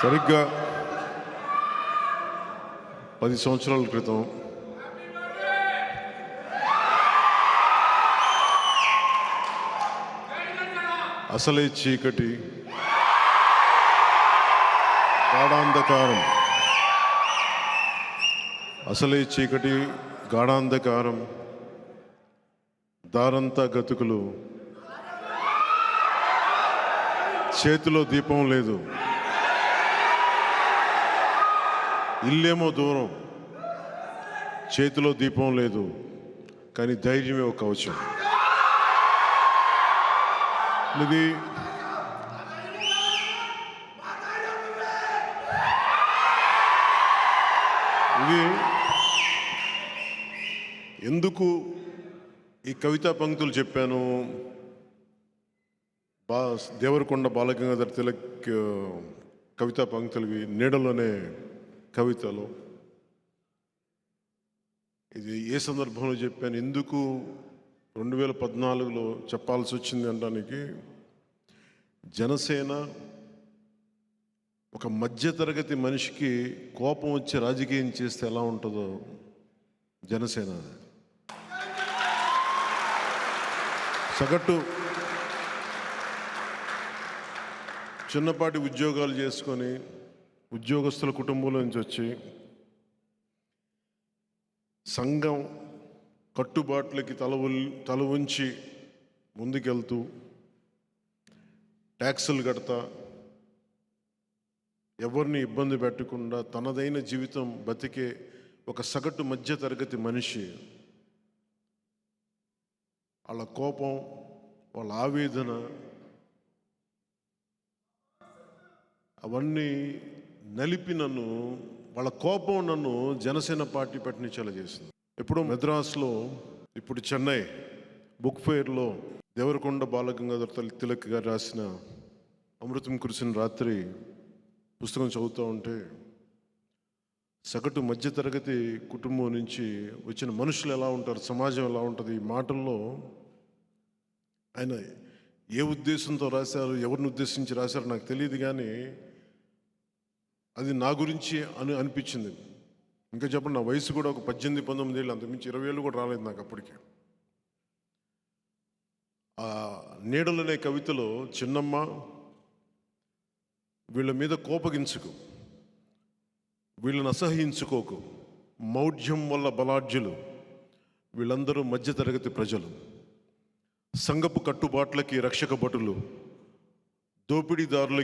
సరిగ్గా 10 సంవత్సరాల క్రితం అసలే చీకటి గాఢాంధకారం అసలే చీకటి గాఢాంధకారం దారంతా గతుకులు, చేతిలో దీపం లేదు, ఇల్లేమో దూరం, చేతిలో దీపం లేదు, కానీ ధైర్యమే ఒక కవచం. ఇది ఎందుకు ఈ కవితా పంక్తులు చెప్పాను? దేవరకొండ బాలగంగాధర్ తిలక్ కవితా పంక్తులవి, నీడలోనే కవితలు. ఇది ఏ సందర్భంలో చెప్పాను, ఎందుకు 2014లో చెప్పాల్సి వచ్చింది అనడానికి, జనసేన ఒక మధ్యతరగతి మనిషికి కోపం వచ్చి రాజకీయం చేస్తే ఎలా ఉంటుందో జనసేన సగటు చిన్నపాటి ఉద్యోగాలు చేసుకొని ఉద్యోగస్తుల కుటుంబంలో నుంచి వచ్చి సంఘం కట్టుబాట్లకి తల ఉంచి ముందుకెళ్తూ ట్యాక్సులు కడతా ఎవరిని ఇబ్బంది పెట్టకుండా తనదైన జీవితం బతికే ఒక సగటు మధ్య తరగతి మనిషి వాళ్ళ కోపం, వాళ్ళ ఆవేదన అవన్నీ నలిపి వాళ్ళ కోపం నన్ను జనసేన పార్టీ పట్టించేలా చేసింది. ఇప్పుడు మద్రాసులో, ఇప్పుడు చెన్నై బుక్ ఫెయిర్లో దేవరకొండ బాలగంగాధర్ తిలక్ గారు రాసిన అమృతం కురిసిన రాత్రి పుస్తకం చదువుతూ ఉంటే, సగటు మధ్యతరగతి కుటుంబం నుంచి వచ్చిన మనుషులు ఎలా ఉంటారు, సమాజం ఎలా ఉంటుంది, ఈ మాటల్లో ఆయన ఏ ఉద్దేశంతో రాశారు, ఎవరిని ఉద్దేశించి రాశారు నాకు తెలియదు, కానీ అది నా గురించి అనిపించింది. ఇంకా చెప్పండి, నా వయసు కూడా ఒక 18-19 ఏళ్ళు, అంతకుమించి 20 ఏళ్ళు కూడా రాలేదు నాకు అప్పటికి. ఆ నీడలనే కవితలో, చిన్నమ్మ వీళ్ళ మీద కోపగించుకు, వీళ్ళని అసహ్యించుకోకు, మౌఢ్యం వల్ల బలాఢ్యులు, వీళ్ళందరూ మధ్యతరగతి ప్రజలు, సంఘపు కట్టుబాట్లకి రక్షక భటులు, దోపిడీదారుల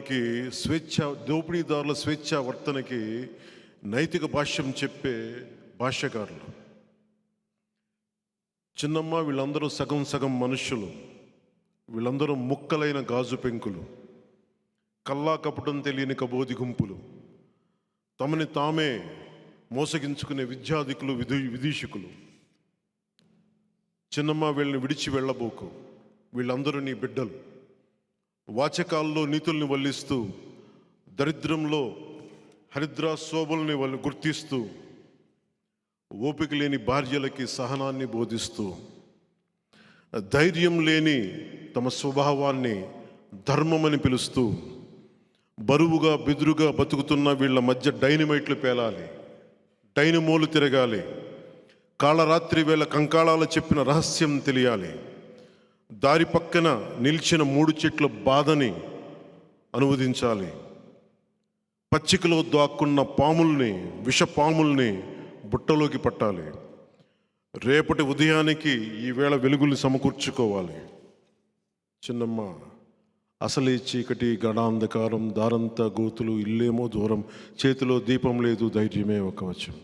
స్వేచ్ఛా వర్తనకి నైతిక భాష్యం చెప్పే భాష్యకారులు. చిన్నమ్మ వీళ్ళందరూ సగం సగం మనుష్యులు, వీళ్ళందరూ ముక్కలైన గాజు పెంకులు, కల్లా కపటం తెలియని కబోది గుంపులు, తమని తామే మోసగించుకునే విద్యాధికులు, విదూషకులు. చిన్నమ్మ వీళ్ళని విడిచి వెళ్ళబోకు, వీళ్ళందరూ నీ బిడ్డలు. వాచకాల్లో నీతుల్ని వల్లిస్తూ, దరిద్రంలో హరిద్రా శోభల్ని గుర్తిస్తూ, ఓపిక లేని భార్యలకి సహనాన్ని బోధిస్తూ, ధైర్యం లేని తమ స్వభావాన్ని ధర్మమని పిలుస్తూ, బరువుగా బెదురుగా బతుకుతున్న వీళ్ళ మధ్య డైనమైట్లు పేలాలి, డైనమోలు తిరగాలి, కాళరాత్రి వేళ కంకాళాలు చెప్పిన రహస్యం తెలియాలి, దారి పక్కన నిలిచిన 3 చెట్ల బాధని అనువదించాలి, పచ్చికలో దాక్కున్న పాముల్ని, విషపాముల్ని బుట్టలోకి పట్టాలి, రేపటి ఉదయానికి ఈవేళ వెలుగులు సమకూర్చుకోవాలి. చిన్నమ్మ అసలే చీకటి గడాంధకారం, దారంతా గోతులు, ఇల్లేమో దూరం, చేతిలో దీపం లేదు, ధైర్యమే ఒక కవచం.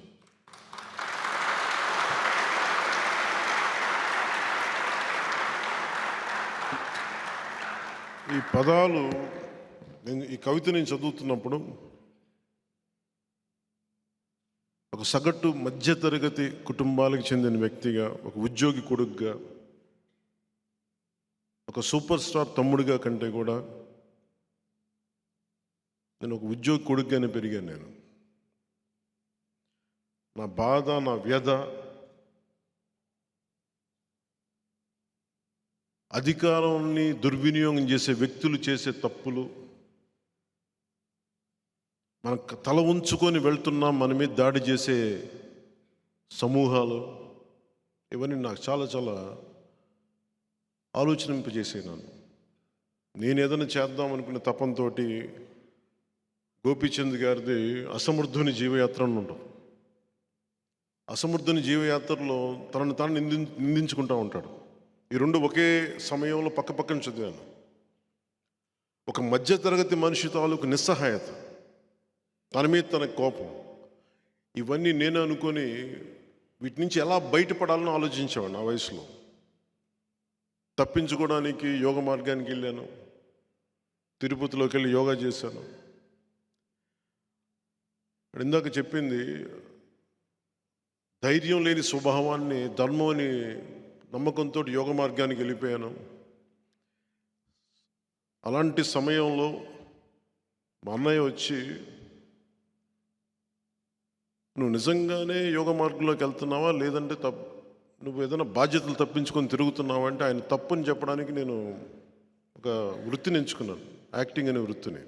ఈ పదాలు ఈ కవిత నేను చదువుతున్నప్పుడు ఒక సగటు మధ్యతరగతి కుటుంబాలకు చెందిన వ్యక్తిగా, ఒక ఉద్యోగి కొడుకుగా, ఒక సూపర్ స్టార్ తమ్ముడిగా కంటే కూడా నేను ఒక ఉద్యోగి కొడుకుగానే పెరిగాను. నా బాధ, నా వ్యధ అధికారాన్ని దుర్వినియోగం చేసే వ్యక్తులు చేసే తప్పులు, మన తల ఉంచుకొని వెళ్తున్నాం, మన మీద దాడి చేసే సమూహాలు, ఇవన్నీ నాకు చాలా చాలా ఆలోచనింపజేసాయి. నేను ఏదైనా చేద్దాం అనుకునే తపంతో గోపీచంద్ గారిది అసమర్థుని జీవయాత్ర అని ఉంటుంది. అసమర్థుని జీవయాత్రలో తనను తాను నిందించుకుంటూ ఉంటాడు. ఈ రెండు ఒకే సమయంలో పక్క పక్కన చదివాను. ఒక మధ్యతరగతి మనిషి తాలూకు నిస్సహాయత, తన మీద తన కోపం, ఇవన్నీ నేను అనుకొని వీటి నుంచి ఎలా బయటపడాలని ఆలోచించేవాడు. నా వయసులో తప్పించుకోవడానికి యోగ మార్గానికి వెళ్ళాను. తిరుపతిలోకి వెళ్ళి యోగా చేశాను. ఇందాక చెప్పింది, ధైర్యం లేని స్వభావాన్ని ధర్మం అని నమ్మకంతో యోగ మార్గానికి వెళ్ళిపోయాను. అలాంటి సమయంలో మా అన్నయ్య వచ్చి, నువ్వు నిజంగానే యోగ మార్గంలోకి వెళ్తున్నావా, లేదంటే నువ్వు ఏదైనా బాధ్యతలు తప్పించుకొని తిరుగుతున్నావా అంటే, ఆయన తప్పని చెప్పడానికి నేను ఒక వృత్తిని ఎంచుకున్నాను, యాక్టింగ్ అనే వృత్తిని.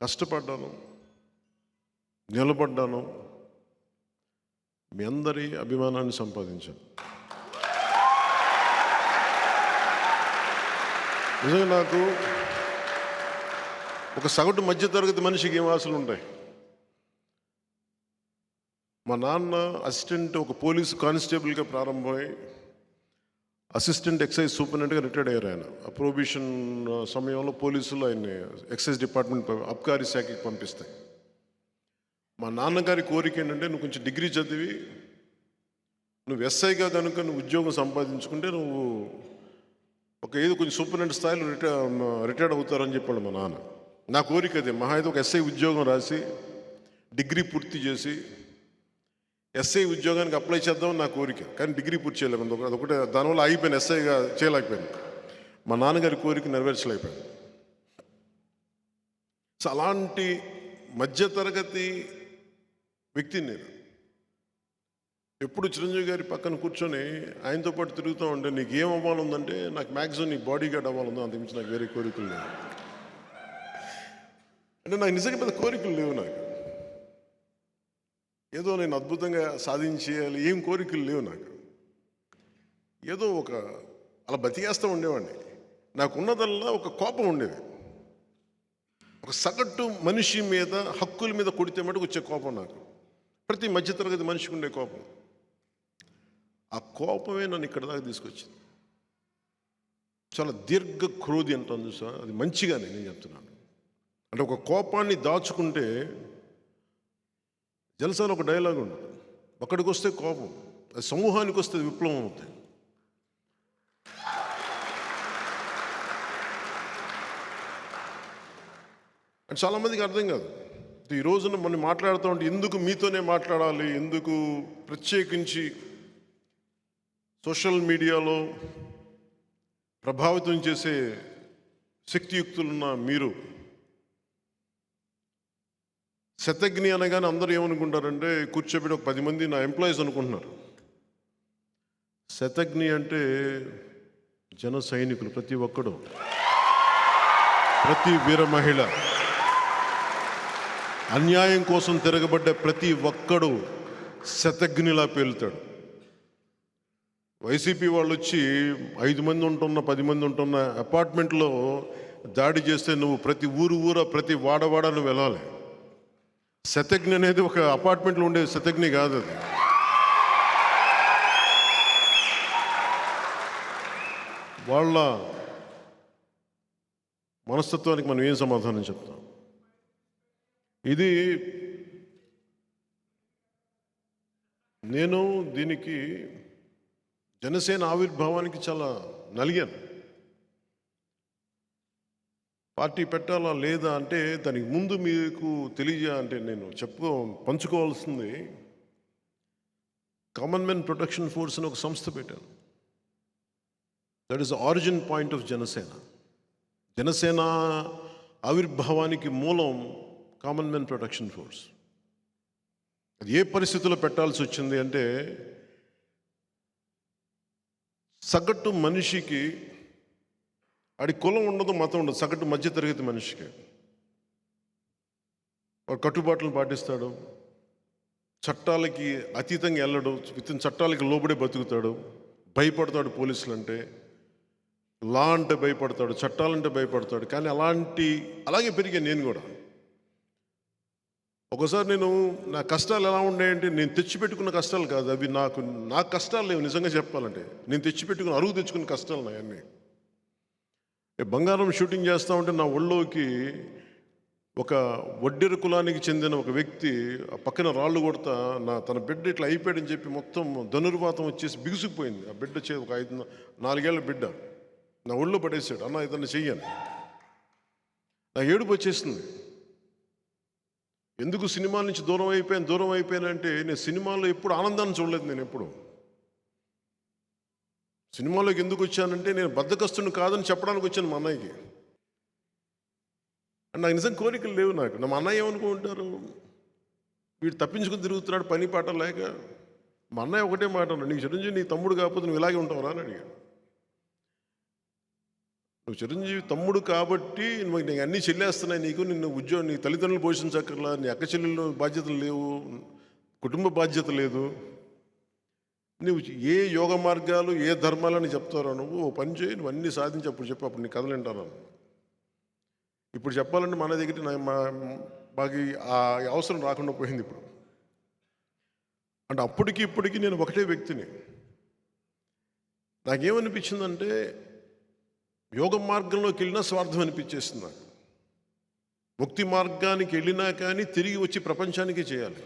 కష్టపడ్డాను, నిలబడ్డాను, మీ అందరి అభిమానాన్ని సంపాదించాను. నిజంగా నాకు ఒక సగటు మధ్యతరగతి మనిషికి ఏం ఆశలు ఉంటాయి? మా నాన్న అసిస్టెంట్, ఒక పోలీసు కానిస్టేబుల్గా ప్రారంభమై అసిస్టెంట్ ఎక్సైజ్ సూపరింటెండెంట్గా రిటైర్డ్ అయ్యారు. ఆయన ఆ ప్రొహిబిషన్ సమయంలో పోలీసులు ఆయన్ని ఎక్సైజ్ డిపార్ట్మెంట్ అబ్కారీ శాఖకి పంపిస్తాయి. మా నాన్నగారి కోరిక ఏంటంటే, నువ్వు కొంచెం డిగ్రీ చదివి నువ్వు ఎస్ఐగా కనుక నువ్వు ఉద్యోగం సంపాదించుకుంటే నువ్వు ఏదో కొంచెం సూపరింటెండెంట్ స్థాయిలో రిటైర్డ్ అవుతారని చెప్పాడు మా నాన్న. నా కోరిక అదే. మహా అయితే ఒక ఎస్ఐ ఉద్యోగం రాసి డిగ్రీ పూర్తి చేసి ఎస్ఐ ఉద్యోగానికి అప్లై చేద్దామని నా కోరిక. కానీ డిగ్రీ పూర్తి చేయలేము, అదొకటే. దానివల్ల అయిపోయాను, ఎస్ఐగా చేయలేకపోయాను. మా నాన్నగారి కోరిక నెరవేర్చలేకపోయాను. సో అలాంటి మధ్యతరగతి వ్యక్తిని నేను. ఎప్పుడు చిరంజీవి గారి పక్కన కూర్చొని ఆయనతో పాటు తిరుగుతూ ఉంటే, నీకు ఏం అవ్వాలందంటే, నాకు మ్యాక్సిమం నీ బాడీ గార్డ్ అవ్వాలందో, అంతకుమించి నాకు వేరే కోరికలు లేవు. అంటే నాకు నిజంగా పెద్ద కోరికలు లేవు. నాకు ఏదో నేను అద్భుతంగా సాధించేయాలి ఏం కోరికలు లేవు. నాకు ఏదో అలా బతికేస్తూ ఉండేవాడిని. నాకున్నదల్లా ఒక కోపం ఉండేది. ఒక సగటు మనిషి మీద, హక్కుల మీద కొడితే మటుకు వచ్చే కోపం నాకు. ప్రతి మధ్యతరగతి మనిషికి ఉండే కోపం. ఆ కోపమే నన్ను ఇక్కడ దాకా తీసుకొచ్చింది. చాలా దీర్ఘ క్రోధి అంటాను చూసా, అది మంచిగానే నేను చెప్తున్నాను. అంటే ఒక కోపాన్ని దాచుకుంటే, జలసాలో ఒక డైలాగ్ ఉండదు, ఒక్కడికి వస్తే కోపం, అది సమూహానికి వస్తే విప్లవం అవుతాయి. అంటే చాలామందికి అర్థం కాదు. ఈ రోజున మనం మాట్లాడుతూ ఉంటే, ఎందుకు మీతోనే మాట్లాడాలి, ఎందుకు ప్రత్యేకించి సోషల్ మీడియాలో ప్రభావితం చేసే శక్తియుక్తులున్న మీరు శతజ్ఞి అనగానే అందరూ ఏమనుకుంటారంటే, కూర్చోబెట్టి ఒక 10 మంది నా ఎంప్లాయీస్ అనుకుంటున్నారు. శతజ్ఞి అంటే జన సైనికులు, ప్రతి ఒక్కడు, ప్రతి వీర మహిళ, అన్యాయం కోసం తిరగబడ్డ ప్రతి ఒక్కడు శతజ్ఞిలా పేలుతాడు. వైసీపీ వాళ్ళు వచ్చి 5 మంది ఉంటున్న, 10 మంది ఉంటున్న అపార్ట్మెంట్లో దాడి చేస్తే నువ్వు ప్రతి ఊరు ప్రతి వాడవాడ నువ్వు వెళ్ళాలి. శతజ్ఞి అనేది ఒక అపార్ట్మెంట్లో ఉండే శతజ్ఞి కాదు. అది వాళ్ళ మనస్తత్వానికి మనం ఏం సమాధానం చెప్తాం? ఇది నేను దీనికి జనసేన ఆవిర్భావానికి చాలా నలిగాను. పార్టీ పెట్టాలా లేదా అంటే, దానికి ముందు మీకు అంటే నేను పంచుకోవాల్సింది, కామన్ మెన్ ప్రొటెక్షన్ ఫోర్స్ అని ఒక సంస్థ పెట్టాను. That is the origin point of Janasena. Janasena ఆవిర్భావానికి మూలం కామన్ మెన్ ప్రొటెక్షన్ ఫోర్స్. అది ఏ పరిస్థితుల్లో పెట్టాల్సి వచ్చింది అంటే, సగటు మనిషికి, ఆడి కులం ఉండదు, మతం ఉండదు, సగటు మధ్యతరగతి మనిషికి వాడు కట్టుబాట్లను పాటిస్తాడు, చట్టాలకి అతీతంగా వెళ్ళడు, వితిన్ చట్టాలకి లోబడే బతుకుతాడు, భయపడతాడు పోలీసులు అంటే, లా అంటే భయపడతాడు, చట్టాలంటే భయపడతాడు. కానీ అలాగే పెరిగాను నేను కూడా. ఒకసారి నా కష్టాలు ఎలా ఉన్నాయంటే, నేను తెచ్చిపెట్టుకున్న కష్టాలు కాదు అవి, నా కష్టాలు లేవు. నిజంగా చెప్పాలంటే నేను అరువు తెచ్చుకున్న కష్టాలు నాయన్నీ. బంగారం షూటింగ్ చేస్తూ ఉంటే నా ఒళ్ళోకి ఒక వడ్డెర కులానికి చెందిన ఒక వ్యక్తి ఆ పక్కన రాళ్ళు కొడతా తన బిడ్డ ఇట్లా అయిపోయాడని చెప్పి మొత్తం ధనుర్వాతం వచ్చేసి బిగుసుకుపోయింది. ఆ బిడ్డ ఒక 4 ఏళ్ల బిడ్డ నా ఒళ్ళో పడేసాడు. అన్న ఇతన్ని చెయ్యను. నా ఏడుపు వచ్చేసింది. ఎందుకు సినిమాల నుంచి దూరం అయిపోయానంటే, నేను సినిమాలో ఎప్పుడు ఆనందాన్ని చూడలేదు. నేను ఎప్పుడు సినిమాలోకి ఎందుకు వచ్చానంటే, నేను బద్ధకస్తుని కాదని చెప్పడానికి వచ్చాను మా అన్నయ్యకి. నాకు నిజం కోరికలు లేవు. మా అన్నయ్య ఏమనుకుంటారు, వీడు తప్పించుకుని తిరుగుతున్నాడు పని పాట లేక. మా అన్నయ్య ఒకటే మాట అన్నాడు, నీకు చిరంజీవి నీ తమ్ముడు కాకపోతే నువ్వు ఇలాగే ఉంటావురా అని అడిగాడు. నువ్వు చిరంజీవి తమ్ముడు కాబట్టి నీకు అన్నీ చెల్లేస్తున్నాయి, నిన్ను నీ తల్లిదండ్రులు పోషించక్కర్లా, నీ అక్క చెల్లెళ్ళు బాధ్యతలు లేవు, కుటుంబ బాధ్యత లేదు, నువ్వు ఏ యోగ మార్గాలు ఏ ధర్మాలని చెప్తారో నువ్వు పని చేయి, నువ్వు అన్నీ సాధించి అప్పుడు చెప్పు, అప్పుడు నీ కథలు వింటాను. ఇప్పుడు చెప్పాలంటే మన దగ్గర బాగా ఆ అవసరం రాకుండా పోయింది ఇప్పుడు. అంటే అప్పటికి ఇప్పటికీ నేను ఒకటే వ్యక్తిని. నాకేమనిపించిందంటే, యోగ మార్గంలోకి వెళ్ళినా స్వార్థం అనిపించేస్తుంది నాకు. ముక్తి మార్గానికి వెళ్ళినా కానీ తిరిగి వచ్చి ప్రపంచానికి చేయాలి.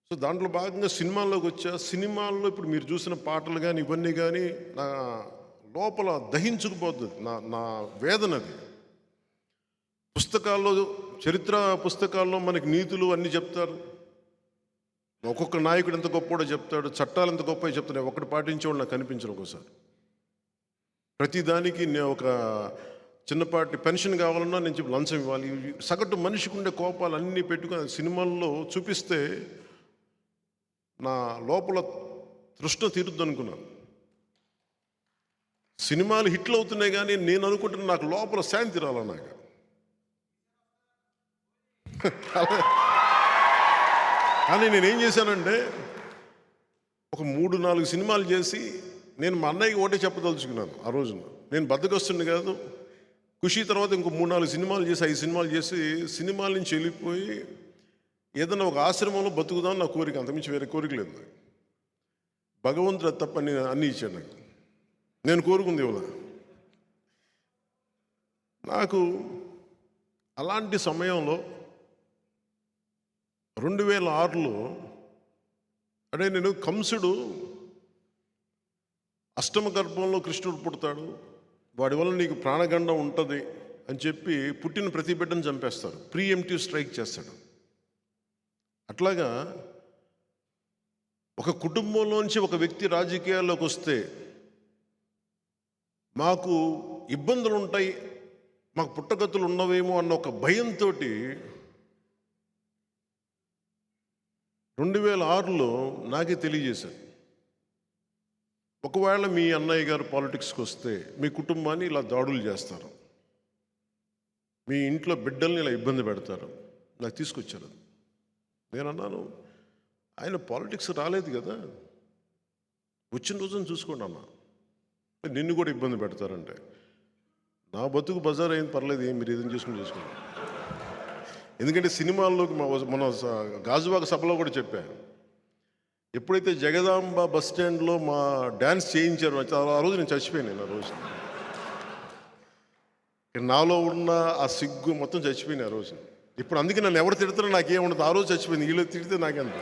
సో దాంట్లో భాగంగా సినిమాల్లోకి వచ్చా. సినిమాల్లో ఇప్పుడు మీరు చూసిన పాటలు కానీ ఇవన్నీ కానీ నా లోపల దహించుకుపోతుంది, నా వేదనది. పుస్తకాల్లో, చరిత్ర పుస్తకాల్లో మనకి నీతులు అన్నీ చెప్తారు, ఒక్కొక్క నాయకుడు ఎంత గొప్పడో చెప్తాడు, చట్టాలు ఎంత గొప్ప చెప్తాడు. ఒకటి పాటించేవాడు నాకు కనిపించరు. ఒకసారి ప్రతిదానికి నేను ఒక చిన్నపాటి పెన్షన్ కావాలన్నా నేను చెప్పి లంచం ఇవ్వాలి. సగటు మనిషికి ఉండే కోపాలు అన్నీ పెట్టుకుని సినిమాల్లో చూపిస్తే నా లోపల తృష్ణ తీరుద్దు అనుకున్నాను. సినిమాలు హిట్లు అవుతున్నాయి కానీ నేను అనుకుంటున్నా నాకు లోపల శాంతి రాలా నాకు. కానీ నేనేం చేశానంటే, ఒక 3-4 సినిమాలు చేసి నేను మా అన్నయ్యకి ఒకటే చెప్పదలుచుకున్నాను. ఆ రోజున నేను బద్దకొస్తుంది కాదు, ఖుషి తర్వాత ఇంకో 3-4 సినిమాలు చేసి 5 సినిమాలు చేసి సినిమాల నుంచి వెళ్ళిపోయి ఏదైనా ఒక ఆశ్రమంలో బతుకుదాం నా కోరిక. అంతమించి వేరే కోరిక లేదు నాకు. భగవంతుడు అది తప్ప నేను అన్నీ ఇచ్చాడు నాకు. నేను కోరుకుంది ఇవ్వలే. నాకు అలాంటి సమయంలో 2006లో అంటే నేను కంసుడు అష్టమ గర్భంలో కృష్ణుడు పుడతాడు, వాడి వల్ల నీకు ప్రాణగండం ఉంటుంది అని చెప్పి పుట్టిన ప్రతి బిడ్డను చంపేస్తారు, ప్రీఎంప్టివ్ స్ట్రైక్ చేస్తాడు. అట్లాగా ఒక కుటుంబంలోంచి ఒక వ్యక్తి రాజకీయాల్లోకి వస్తే మాకు ఇబ్బందులు ఉంటాయి, మాకు పుట్టగతులు ఉన్నవేమో అన్న ఒక భయంతో 2006లో నాకే తెలియజేశాను, ఒకవేళ మీ అన్నయ్య గారు పాలిటిక్స్కి వస్తే మీ కుటుంబాన్ని ఇలా దాడులు చేస్తారు, మీ ఇంట్లో బిడ్డల్ని ఇలా ఇబ్బంది పెడతారు. నాకు తీసుకొచ్చారు. నేను అన్నాను, ఆయన పాలిటిక్స్ రాలేదు కదా, వచ్చిన రోజున చూసుకోండి అన్న, నిన్ను కూడా ఇబ్బంది పెడతారంటే. నా బతుకు బజార్ అయింది, పర్లేదు, మీరు ఏదైనా చేసుకోండి. ఎందుకంటే సినిమాల్లోకి మన గాజువాక సభలో కూడా చెప్పాను, ఎప్పుడైతే జగదాంబ బస్ స్టాండ్లో మా డ్యాన్స్ చేయించారు ఆ రోజు నేను చచ్చిపోయాను. ఆ రోజు నాలో ఉన్న ఆ సిగ్గు మొత్తం చచ్చిపోయింది ఆ రోజు. ఇప్పుడు అందుకే నన్ను ఎవరు తిడతారో నాకేముండదు, ఆ రోజు చచ్చిపోయింది. వీళ్ళు తిడితే నాకెంత.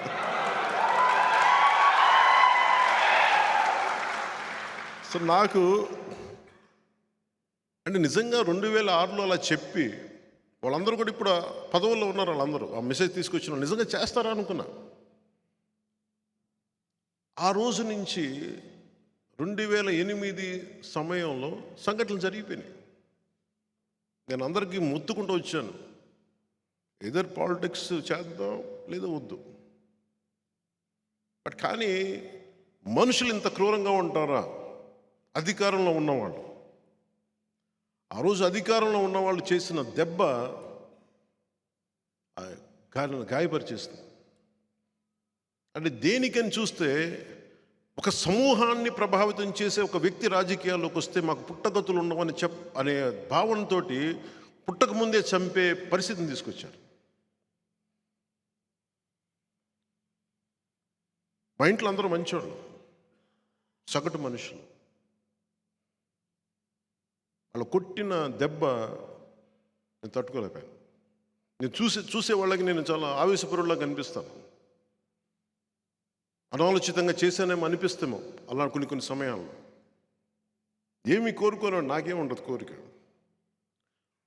సో నాకు అంటే నిజంగా 2006లో అలా చెప్పి వాళ్ళందరూ కూడా ఇప్పుడు పదవుల్లో ఉన్నారు. వాళ్ళందరూ ఆ మెసేజ్ తీసుకొచ్చిన నిజంగా చేస్తారా అనుకున్నా. ఆ రోజు నుంచి 2008 సమయంలో సంఘటనలు జరిగిపోయినాయి. నేను అందరికీ మొత్తుకుంటూ వచ్చాను, ఎదర్ పాలిటిక్స్ చేద్దాం లేదా వద్దు. బట్ కానీ మనుషులు ఇంత క్రూరంగా ఉంటారా? అధికారంలో ఉన్నవాళ్ళు, ఆ రోజు అధికారంలో ఉన్నవాళ్ళు చేసిన దెబ్బ గాయపరిచేస్తుంది. అంటే దేనికని చూస్తే ఒక సమూహాన్ని ప్రభావితం చేసే ఒక వ్యక్తి రాజకీయాల్లోకి వస్తే మాకు పుట్టగతులు ఉండవని అనే భావనతో పుట్టకముందే చంపే పరిస్థితిని తీసుకొచ్చారు. మా ఇంట్లో అందరూ మంచివాళ్ళు, సగటు మనుషులు. వాళ్ళు కొట్టిన దెబ్బ నేను తట్టుకోలేకపోయాను. నేను చూసే వాళ్ళకి నేను చాలా ఆవేశపరుల్లా కనిపిస్తాను. అనాలోచితంగా చేశానేమో అనిపిస్తేమో అలా కొన్ని సమయాల్లో. ఏమి కోరుకోను, నాకేం ఉండదు కోరిక.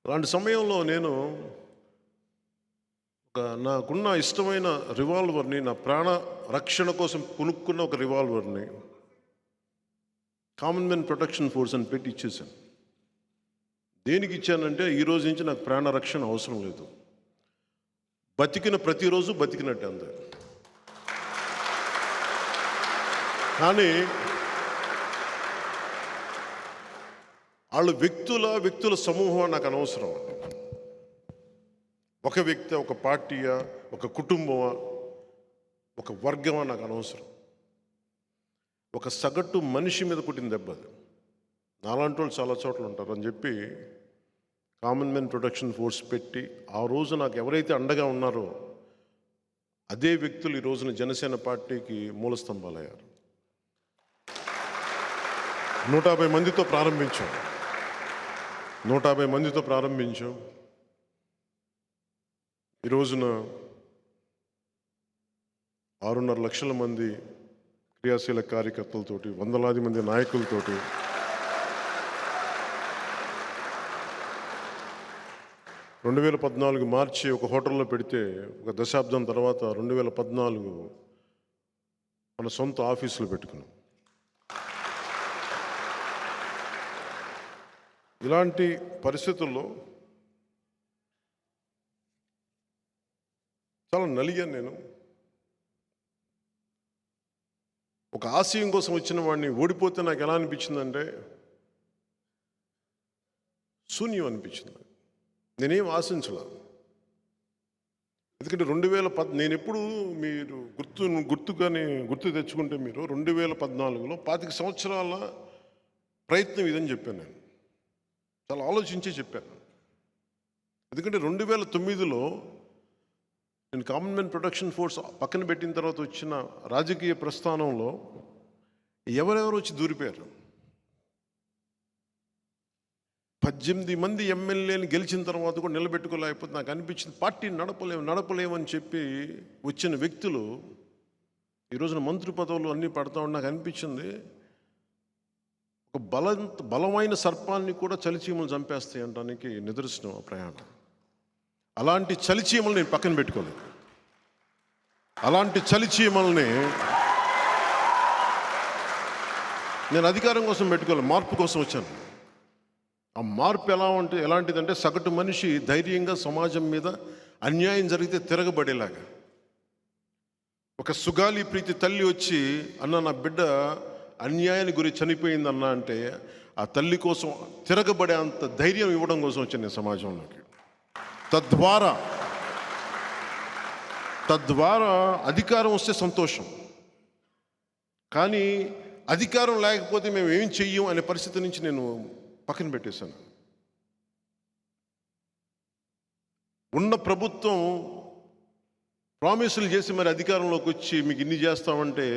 అలాంటి సమయంలో నేను నాకున్న ఇష్టమైన రివాల్వర్ని, నా ప్రాణ రక్షణ కోసం కొనుక్కున్న ఒక రివాల్వర్ని కామన్మెన్ ప్రొటెక్షన్ ఫోర్స్ అని పెట్టి ఇచ్చేసాను. దేనికి ఇచ్చానంటే ఈ రోజు నుంచి నాకు ప్రాణ రక్షణ అవసరం లేదు, బతికిన ప్రతిరోజు బతికినట్టే అంతే. కానీ వాళ్ళు వ్యక్తుల సమూహం నాకు అనవసరం. ఒక వ్యక్తి, ఒక పార్టీయా, ఒక కుటుంబమా, ఒక వర్గమా నాకు అనవసరం. ఒక సగటు మనిషి మీద పుట్టిన దెబ్బ అది. నాలాంటి వాళ్ళు చాలా చోట్ల ఉంటారు అని చెప్పి కామన్మెన్ ప్రొటెక్షన్ ఫోర్స్ పెట్టి ఆ రోజు నాకు ఎవరైతే అండగా ఉన్నారో అదే వ్యక్తులు ఈ రోజున జనసేన పార్టీకి మూలస్తంభాలయ్యారు. 150 మందితో ప్రారంభించాం. ఈ రోజున 6.5 లక్షల మంది క్రియాశీల కార్యకర్తలతోటి, వందలాది మంది నాయకులతోటి 2014 మార్చి ఒక హోటల్లో పెడితే ఒక దశాబ్దం తర్వాత 2014 మన సొంత ఆఫీసులో పెట్టుకున్నాం. ఇలాంటి పరిస్థితుల్లో చాలా నలిగాను నేను. ఒక ఆశయం కోసం వచ్చిన వాడిని ఓడిపోతే నాకు ఎలా అనిపించిందంటే శూన్యం అనిపించింది. నేనేం ఆశించలా. ఎందుకంటే 2010 నేను ఎప్పుడు మీరు గుర్తు తెచ్చుకుంటే మీరు 2014లో 25 సంవత్సరాల ప్రయత్నం ఇదని చెప్పాను. నేను చాలా ఆలోచించే చెప్పాను. ఎందుకంటే 2009లో నేను కామన్మెన్ ప్రొటెక్షన్ ఫోర్స్ పక్కన పెట్టిన తర్వాత వచ్చిన రాజకీయ ప్రస్థానంలో ఎవరెవరు వచ్చి దూరిపోయారు. 18 మంది ఎమ్మెల్యేని గెలిచిన తర్వాత కూడా నిలబెట్టుకోలేకపోతే నాకు అనిపించింది పార్టీని నడపలేమని చెప్పి వచ్చిన వ్యక్తులు ఈ రోజున మంత్రి పదవులు అన్నీ పడతా ఉండి నాకు అనిపించింది ఒక బలమైన సర్పాన్ని కూడా చలిచీమలు చంపేస్తాయి అనడానికి నిదర్శనం ఆ ప్రయాణం. అలాంటి చలిచీమలు నేను పక్కన పెట్టుకోలేదు. అలాంటి చలిచీమల్ని నేను అధికారం కోసం పెట్టుకోలేదు, మార్పు కోసం వచ్చాను. ఆ మార్పు ఎలాంటిదంటే సగటు మనిషి ధైర్యంగా సమాజం మీద అన్యాయం జరిగితే తిరగబడేలాగా. ఒక సుగాలి ప్రీతి తల్లి వచ్చి అన్న నా బిడ్డ అన్యాయానికి గురి చనిపోయిందన్న అంటే ఆ తల్లి కోసం తిరగబడే అంత ధైర్యం ఇవ్వడం కోసం వచ్చాను నేను సమాజంలోకి. తద్వారా అధికారం వస్తే సంతోషం, కానీ అధికారం లేకపోతే మేము ఏం చెయ్యం అనే పరిస్థితి నుంచి నేను పక్కన పెట్టేశాను. ఉన్న ప్రభుత్వం ప్రామిసులు చేసి మరి అధికారంలోకి వచ్చి మీకు ఇన్ని చేస్తామంటే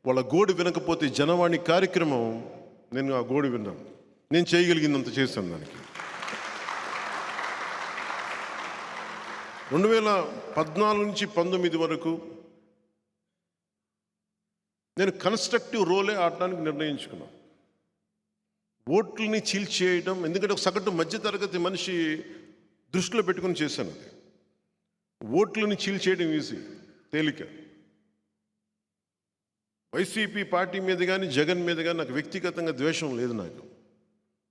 వాళ్ళ గోడు వినకపోతే జనవాణి కార్యక్రమం నేను ఆ గోడు విన్నాను. నేను చేయగలిగిందంత చేశాను. దానికి 2014 నుంచి 19 వరకు నేను కన్స్ట్రక్టివ్ రోలే ఆడడానికి నిర్ణయించుకున్నాను. ఓట్లని చీల్చేయడం, ఎందుకంటే ఒక సగటు మధ్యతరగతి మనిషి దృష్టిలో పెట్టుకుని చేశాను. అది ఓట్లని చీల్చేయడం ఈజీ, తేలిక. వైసీపీ పార్టీ మీద కానీ జగన్ మీద కానీ నాకు వ్యక్తిగతంగా ద్వేషం లేదు. నాకు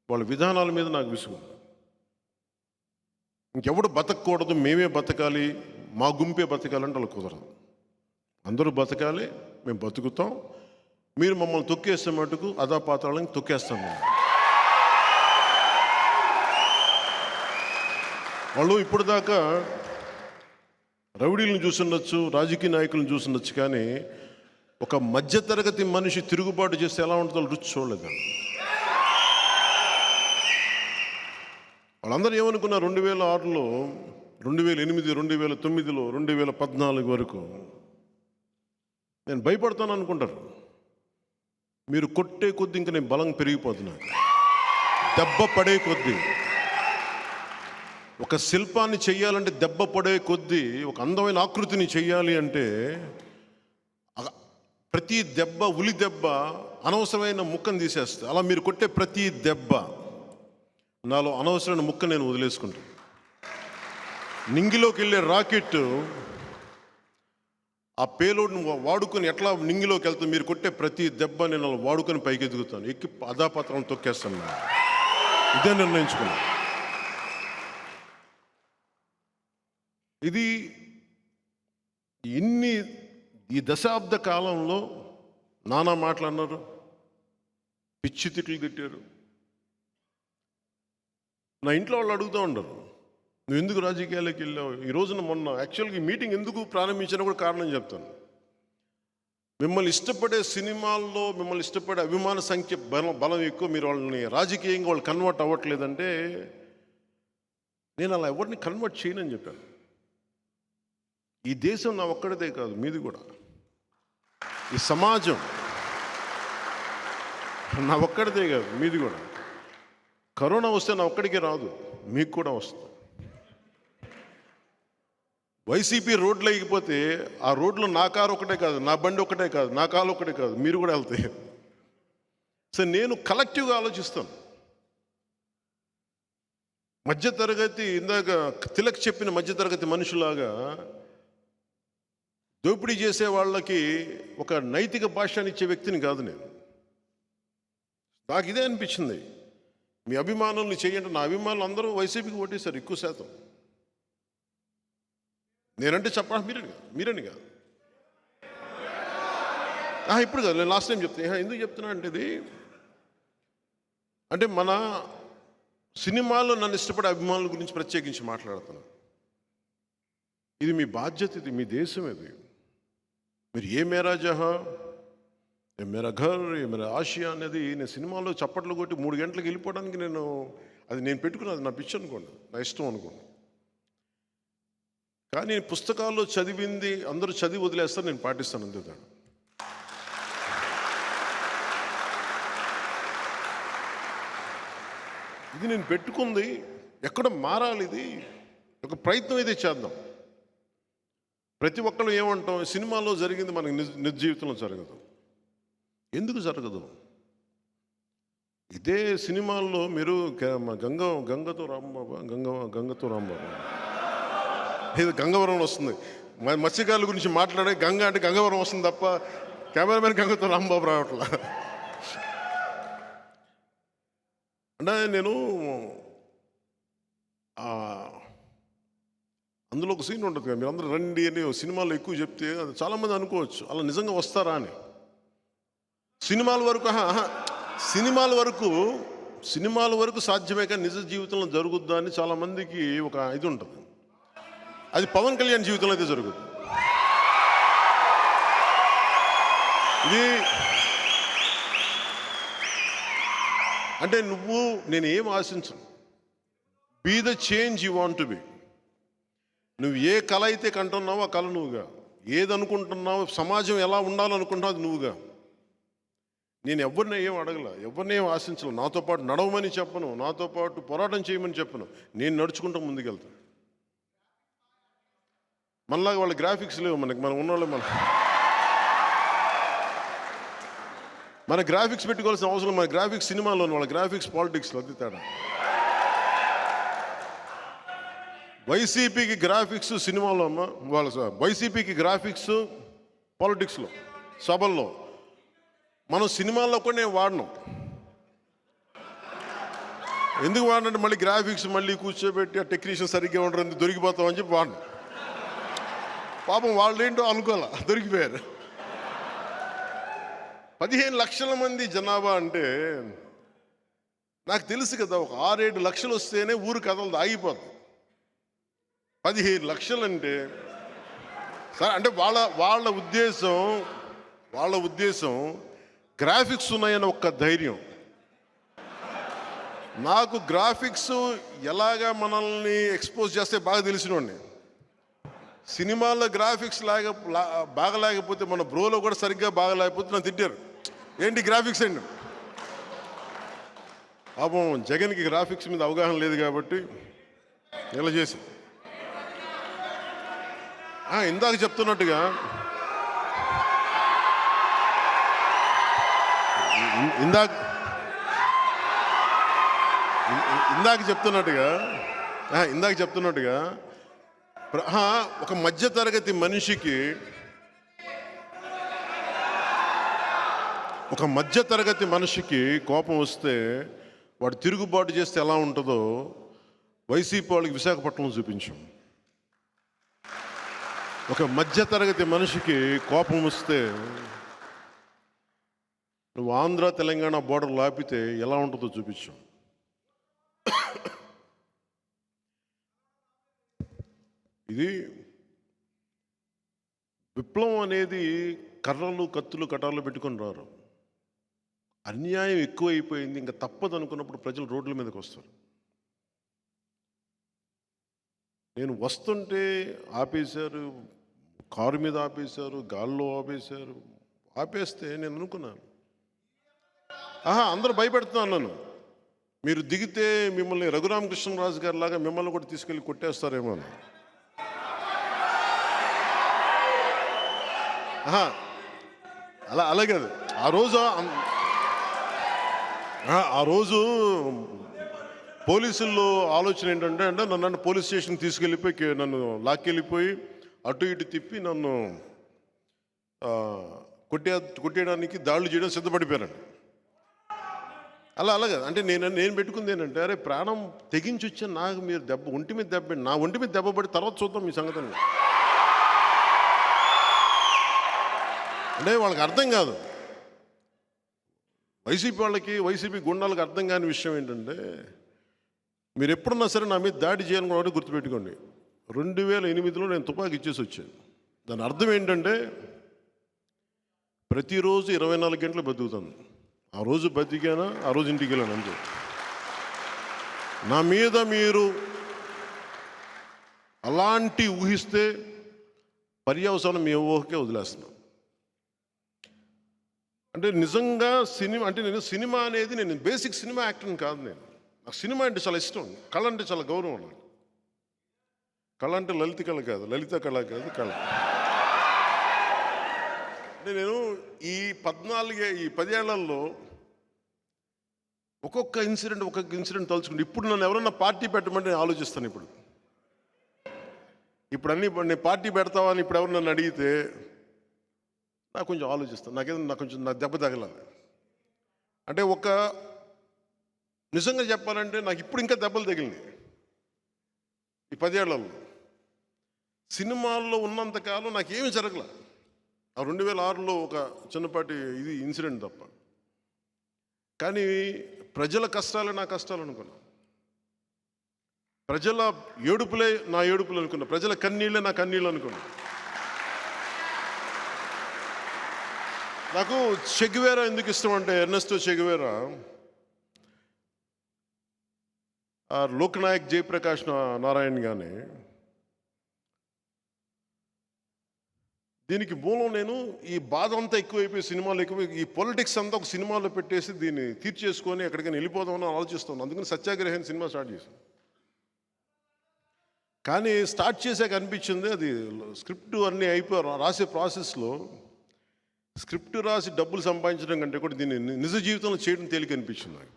వాళ్ళ విధానాల మీద నాకు విసుగు. ఇంకెవడు బతకూడదు, మేమే బతకాలి, మా గుంపే బతకాలంటే వాళ్ళు కుదరదు. అందరూ బతకాలి, మేము బతుకుతాం, మీరు మమ్మల్ని తొక్కేస్తే మటుకు అదాపాతాలని తొక్కేస్తాం. వాళ్ళు ఇప్పుడు దాకా రౌడీలను చూసుండొచ్చు, రాజకీయ నాయకులను చూసుండొచ్చు, కానీ ఒక మధ్యతరగతి మనిషి తిరుగుబాటు చేస్తే ఎలా ఉంటుందో రుచి చూడలేదండి. వాళ్ళందరూ ఏమనుకున్నారు 2006లో, 2008, 2009లో, 2014 వరకు నేను భయపడతాను అనుకుంటారు. మీరు కొట్టే కొద్దీ ఇంకా నేను బలం పెరిగిపోతున్నాను, దెబ్బ పడే కొద్దీ. ఒక శిల్పాన్ని చెయ్యాలంటే దెబ్బ పడే కొద్దీ, ఒక అందమైన ఆకృతిని చెయ్యాలి అంటే ప్రతి దెబ్బ, ఉలి దెబ్బ అనవసరమైన ముక్కను తీసేస్తే, అలా మీరు కొట్టే ప్రతి దెబ్బ నాలో అనవసరమైన ముక్క నేను వదిలేసుకుంటాను. నింగిలోకి వెళ్ళే రాకెట్ ఆ పేలోడ్ని వాడుకొని ఎట్లా నింగిలోకి వెళ్తాను, మీరు కొట్టే ప్రతి దెబ్బ నేను అలా వాడుకొని పైకి ఎదుగుతాను, ఎక్కి అధాపత్రం తొక్కేస్తాను. ఇదే నిర్ణయించుకున్నాను. ఇది ఈ దశాబ్ద కాలంలో నానా మాట్లాడినారు, పిచ్చి తిట్లు తిట్టారు. నా ఇంట్లో వాళ్ళు అడుగుతూ ఉండరు, నువ్వు ఎందుకు రాజకీయాల్లోకి వెళ్ళావు? ఈ రోజున మొన్న యాక్చువల్గా ఈ మీటింగ్ ఎందుకు ప్రారంభించినా కూడా కారణం చెప్తాను. మిమ్మల్ని ఇష్టపడే సినిమాల్లో మిమ్మల్ని ఇష్టపడే అభిమాన సంఖ్య బలం ఎక్కువ, మీరు వాళ్ళని రాజకీయంగా వాళ్ళు కన్వర్ట్ అవ్వట్లేదంటే నేను అలా ఎవరిని కన్వర్ట్ చేయనని చెప్పాను. ఈ దేశం నా ఒక్కడిదే కాదు, మీది కూడా. ఈ సమాజం నా ఒక్కడిదే కాదు, మీది కూడా. కరోనా వస్తే నా ఒక్కడికే రాదు, మీకు కూడా వస్తుంది. వైసీపీ రోడ్లు వేయకపోతే ఆ రోడ్లో నా కారు ఒకటే కాదు, నా బండి ఒకటే కాదు, నా కాలు ఒకటే కాదు, మీరు కూడా వెళ్తాయి. సో నేను కలెక్టివ్గా ఆలోచిస్తాను. మధ్యతరగతి, ఇందాక తిలక్ చెప్పిన మధ్యతరగతి మనుషులాగా దోపిడీ చేసే వాళ్ళకి ఒక నైతిక భాషని ఇచ్చే వ్యక్తిని కాదు నేను. నాకు ఇదే అనిపించింది. మీ అభిమానుల్ని చేయండి. నా అభిమానులు అందరూ వైసీపీకి ఓటేశారు ఎక్కువ శాతం. నేనంటే చెప్పా మీరని కాదు, ఇప్పుడు కాదు, నేను లాస్ట్ టైం చెప్తాను. ఎందుకు చెప్తున్నా అంటే, ఇది అంటే మన సినిమాలో నన్ను ఇష్టపడే అభిమానుల గురించి ప్రత్యేకించి మాట్లాడుతున్నాను. ఇది మీ బాధ్యత, ఇది మీ దేశం. ఇది మీరు ఏ మేరా జహా, ఏ మేరా ఘర్, ఏ మేరా ఆసియా అనేది నేను సినిమాలో చప్పట్లు కొట్టి 3 గంటలకు వెళ్ళిపోవడానికి నేను పెట్టుకున్నది నా పిచ్చి అనుకోండి, నా ఇష్టం అనుకోండి. కానీ పుస్తకాల్లో చదివింది అందరూ చదివి వదిలేస్తారు, నేను పాటిస్తాను అందుకు. ఇది నేను పెట్టుకుంది ఎక్కడ మారాలి, ఇది ఒక ప్రయత్నం అయితే చేద్దాం. ప్రతి ఒక్కరు ఏమంటాం, సినిమాలో జరిగింది మనకి నిజ జీవితంలో జరగదు. ఎందుకు జరగదు? ఇదే సినిమాల్లో మీరు గంగతో రాంబాబు ఇది గంగవరం వస్తుంది. మత్స్యకారుల గురించి మాట్లాడే గంగ అంటే గంగవరం వస్తుంది తప్ప కెమెరామెన్ గంగతో రాంబాబు రావట్లా. అంటే నేను అందులో ఒక సీన్ ఉంటుంది కదా, మీరు అందరూ రండి అని సినిమాలో ఎక్కువ చెప్తే అది చాలామంది అనుకోవచ్చు అలా నిజంగా వస్తారా అని. సినిమాల వరకు సాధ్యమే కానీ నిజ జీవితంలో జరుగుద్దా అని చాలామందికి ఒక ఇది ఉంటుంది. అది పవన్ కళ్యాణ్ జీవితంలో అయితే జరుగుతుంది. ఇది అంటే నేను ఏం ఆశించను. Be the change you want to be. నువ్వు ఏ కళ అయితే కంటున్నావో ఆ కళ నువ్వుగా, ఏది అనుకుంటున్నావు, సమాజం ఎలా ఉండాలనుకుంటున్నావు అది నువ్వుగా. నేను ఎవరిని ఏం అడగల, ఎవరిని ఏం ఆశించను. నాతో పాటు నడవమని చెప్పను, నాతో పాటు పోరాటం చేయమని చెప్పను. నేను నడుచుకుంటూ ముందుకెళ్తాను. మనలాగా వాళ్ళ గ్రాఫిక్స్ లేవు, మనం ఉన్నవాళ్ళే. మన గ్రాఫిక్స్ పెట్టుకోవాల్సిన అవసరం, మన గ్రాఫిక్స్ సినిమాలో, వాళ్ళ గ్రాఫిక్స్ పాలిటిక్స్లో అది తేడా. వైసీపీకి గ్రాఫిక్స్ సినిమాలో వైసీపీకి గ్రాఫిక్స్ పాలిటిక్స్లో, సభల్లో. మనం సినిమాల్లో కూడా నేను వాడినాం. ఎందుకు వాడినంటే మళ్ళీ గ్రాఫిక్స్ మళ్ళీ కూర్చోబెట్టి ఆ టెక్నీషియన్ సరిగ్గా ఉండరు, దొరికిపోతామని చెప్పి వాడినాం. పాపం వాళ్ళు ఏంటో అనుకోలే, దొరికిపోయారు. 15 లక్షల మంది జనాభా అంటే నాకు తెలుసు కదా, ఒక 6-7 లక్షలు వస్తేనే ఊరు కథలు ఆగిపోతుంది. 15 లక్షలు అంటే సార్ అంటే వాళ్ళ ఉద్దేశం గ్రాఫిక్స్ ఉన్నాయని ఒక్క ధైర్యం. నాకు గ్రాఫిక్స్ ఎలాగా మనల్ని ఎక్స్పోజ్ చేస్తే బాగా తెలిసినోడిని. సినిమాల్లో గ్రాఫిక్స్ బాగా లేకపోతే మన బ్రోలో కూడా సరిగ్గా బాగా లేకపోతే నన్ను తిట్టారు, ఏంటి గ్రాఫిక్స్ అండి. పాపం జగన్కి గ్రాఫిక్స్ మీద అవగాహన లేదు కాబట్టి ఇలా చేసి ఇందాక చెప్తున్నట్టుగా ఇందాక చెప్తున్నట్టుగా ఒక మధ్యతరగతి మనిషికి కోపం వస్తే వాడు తిరుగుబాటు చేస్తే ఎలా ఉంటుందో వైసీపీ వాళ్ళకి విశాఖపట్నం చూపించాం. ఒక మధ్యతరగతి మనిషికి కోపం వస్తే నువ్వు ఆంధ్ర తెలంగాణ బోర్డర్ లాపితే ఎలా ఉంటుందో చూపించాం. ఇది విప్లవం అనేది కర్రలు కత్తులు కటార్లు పెట్టుకొని రారు. అన్యాయం ఎక్కువైపోయింది, ఇంకా తప్పదు అనుకున్నప్పుడు ప్రజలు రోడ్ల మీదకి వస్తారు. నేను వస్తుంటే ఆపేశారు, కారు మీద ఆపేశారు, గాల్లో ఆపేశారు. ఆపేస్తే నేను అనుకున్నాను, అందరూ భయపెడుతున్నాను నన్ను, మీరు దిగితే మిమ్మల్ని రఘురామకృష్ణరాజు గారి లాగా మిమ్మల్ని కూడా తీసుకెళ్ళి కొట్టేస్తారేమో అని. అలాగే ఆ రోజు పోలీసుల్లో ఆలోచన ఏంటంటే నన్ను పోలీస్ స్టేషన్కి తీసుకెళ్ళిపోయి నన్ను లాక్కెళ్ళిపోయి అటు ఇటు తిప్పి నన్ను కొట్టేయడానికి దాడులు చేయడం సిద్ధపడిపోయారండి. అలాగే అంటే నేను పెట్టుకుంది ఏంటంటే, అరే ప్రాణం తెగించి వచ్చి నాకు మీరు ఒంటి మీద దెబ్బ పడి తర్వాత చూద్దాం మీ సంగతిని. అంటే వాళ్ళకి అర్థం కాదు, వైసీపీ గుండాలకు అర్థం కాని విషయం ఏంటంటే, మీరు ఎప్పుడన్నా సరే నా మీద దాడి చేయాలనుకున్న గుర్తుపెట్టుకోండి, 2008లో నేను తుపాకీ ఇచ్చేసి వచ్చాను. దాని అర్థం ఏంటంటే ప్రతిరోజు 24 గంటలు బతుకుతాను. ఆ రోజు బతికానా, ఆ రోజు ఇంటికి వెళ్ళాను అంతే. నా మీద మీరు అలాంటి ఊహిస్తే పర్యవసానం మీ ఊహకే వదిలేస్తున్నాను. అంటే నిజంగా సినిమా అనేది నేను బేసిక్ సినిమా యాక్టర్ని కాదు. నాకు సినిమా అంటే చాలా ఇష్టం, కళ అంటే చాలా గౌరవం. నాకు కళ అంటే లలిత కళ కాదు, కళ. అంటే నేను ఈ 10 ఏళ్లలో ఒక్కొక్క ఇన్సిడెంట్ తలుచుకుంటే, ఇప్పుడు నన్ను ఎవరన్నా పార్టీ పెట్టమంటే నేను ఆలోచిస్తాను. ఇప్పుడు నేను పార్టీ పెడతావా అని ఇప్పుడు ఎవరు నన్ను అడిగితే నాకు కొంచెం ఆలోచిస్తాను. నాకు దెబ్బ తగలాలి అంటే, నిజంగా చెప్పాలంటే నాకు ఇప్పుడు ఇంకా దెబ్బలు తగిలినాయి. ఈ 10 ఏళ్లలో సినిమాల్లో ఉన్నంతకాలం నాకేమీ జరగల. ఆ 2006లో ఒక చిన్నపాటి ఇన్సిడెంట్ తప్ప. కానీ ప్రజల కష్టాలే నా కష్టాలు అనుకున్నా, ప్రజల ఏడుపులే నా ఏడుపులు అనుకున్నా, ప్రజల కన్నీళ్ళే నా కన్నీళ్ళు అనుకున్నా. నాకు చెగువేరా ఎందుకు ఇష్టం అంటే, ఎర్నెస్టో చెగువేరా లోక్నాయక్ జయప్రకాష్ నారాయణ్ కానీ, దీనికి మూలం నేను ఈ బాధ అంతా ఎక్కువైపోయి సినిమాలు ఈ పొలిటిక్స్ అంతా ఒక సినిమాలో పెట్టేసి దీన్ని తీర్చేసుకొని ఎక్కడికైనా వెళ్ళిపోదామని ఆలోచిస్తాను. అందుకని సత్యాగ్రహం సినిమా స్టార్ట్ చేశాను. కానీ స్టార్ట్ చేశాక అనిపించింది, అది స్క్రిప్ట్ అన్నీ రాసే ప్రాసెస్లో స్క్రిప్ట్ రాసి డబ్బులు సంపాదించడం కంటే కూడా దీన్ని నిజ జీవితంలో చేయడం తేలిక అనిపించింది నాకు.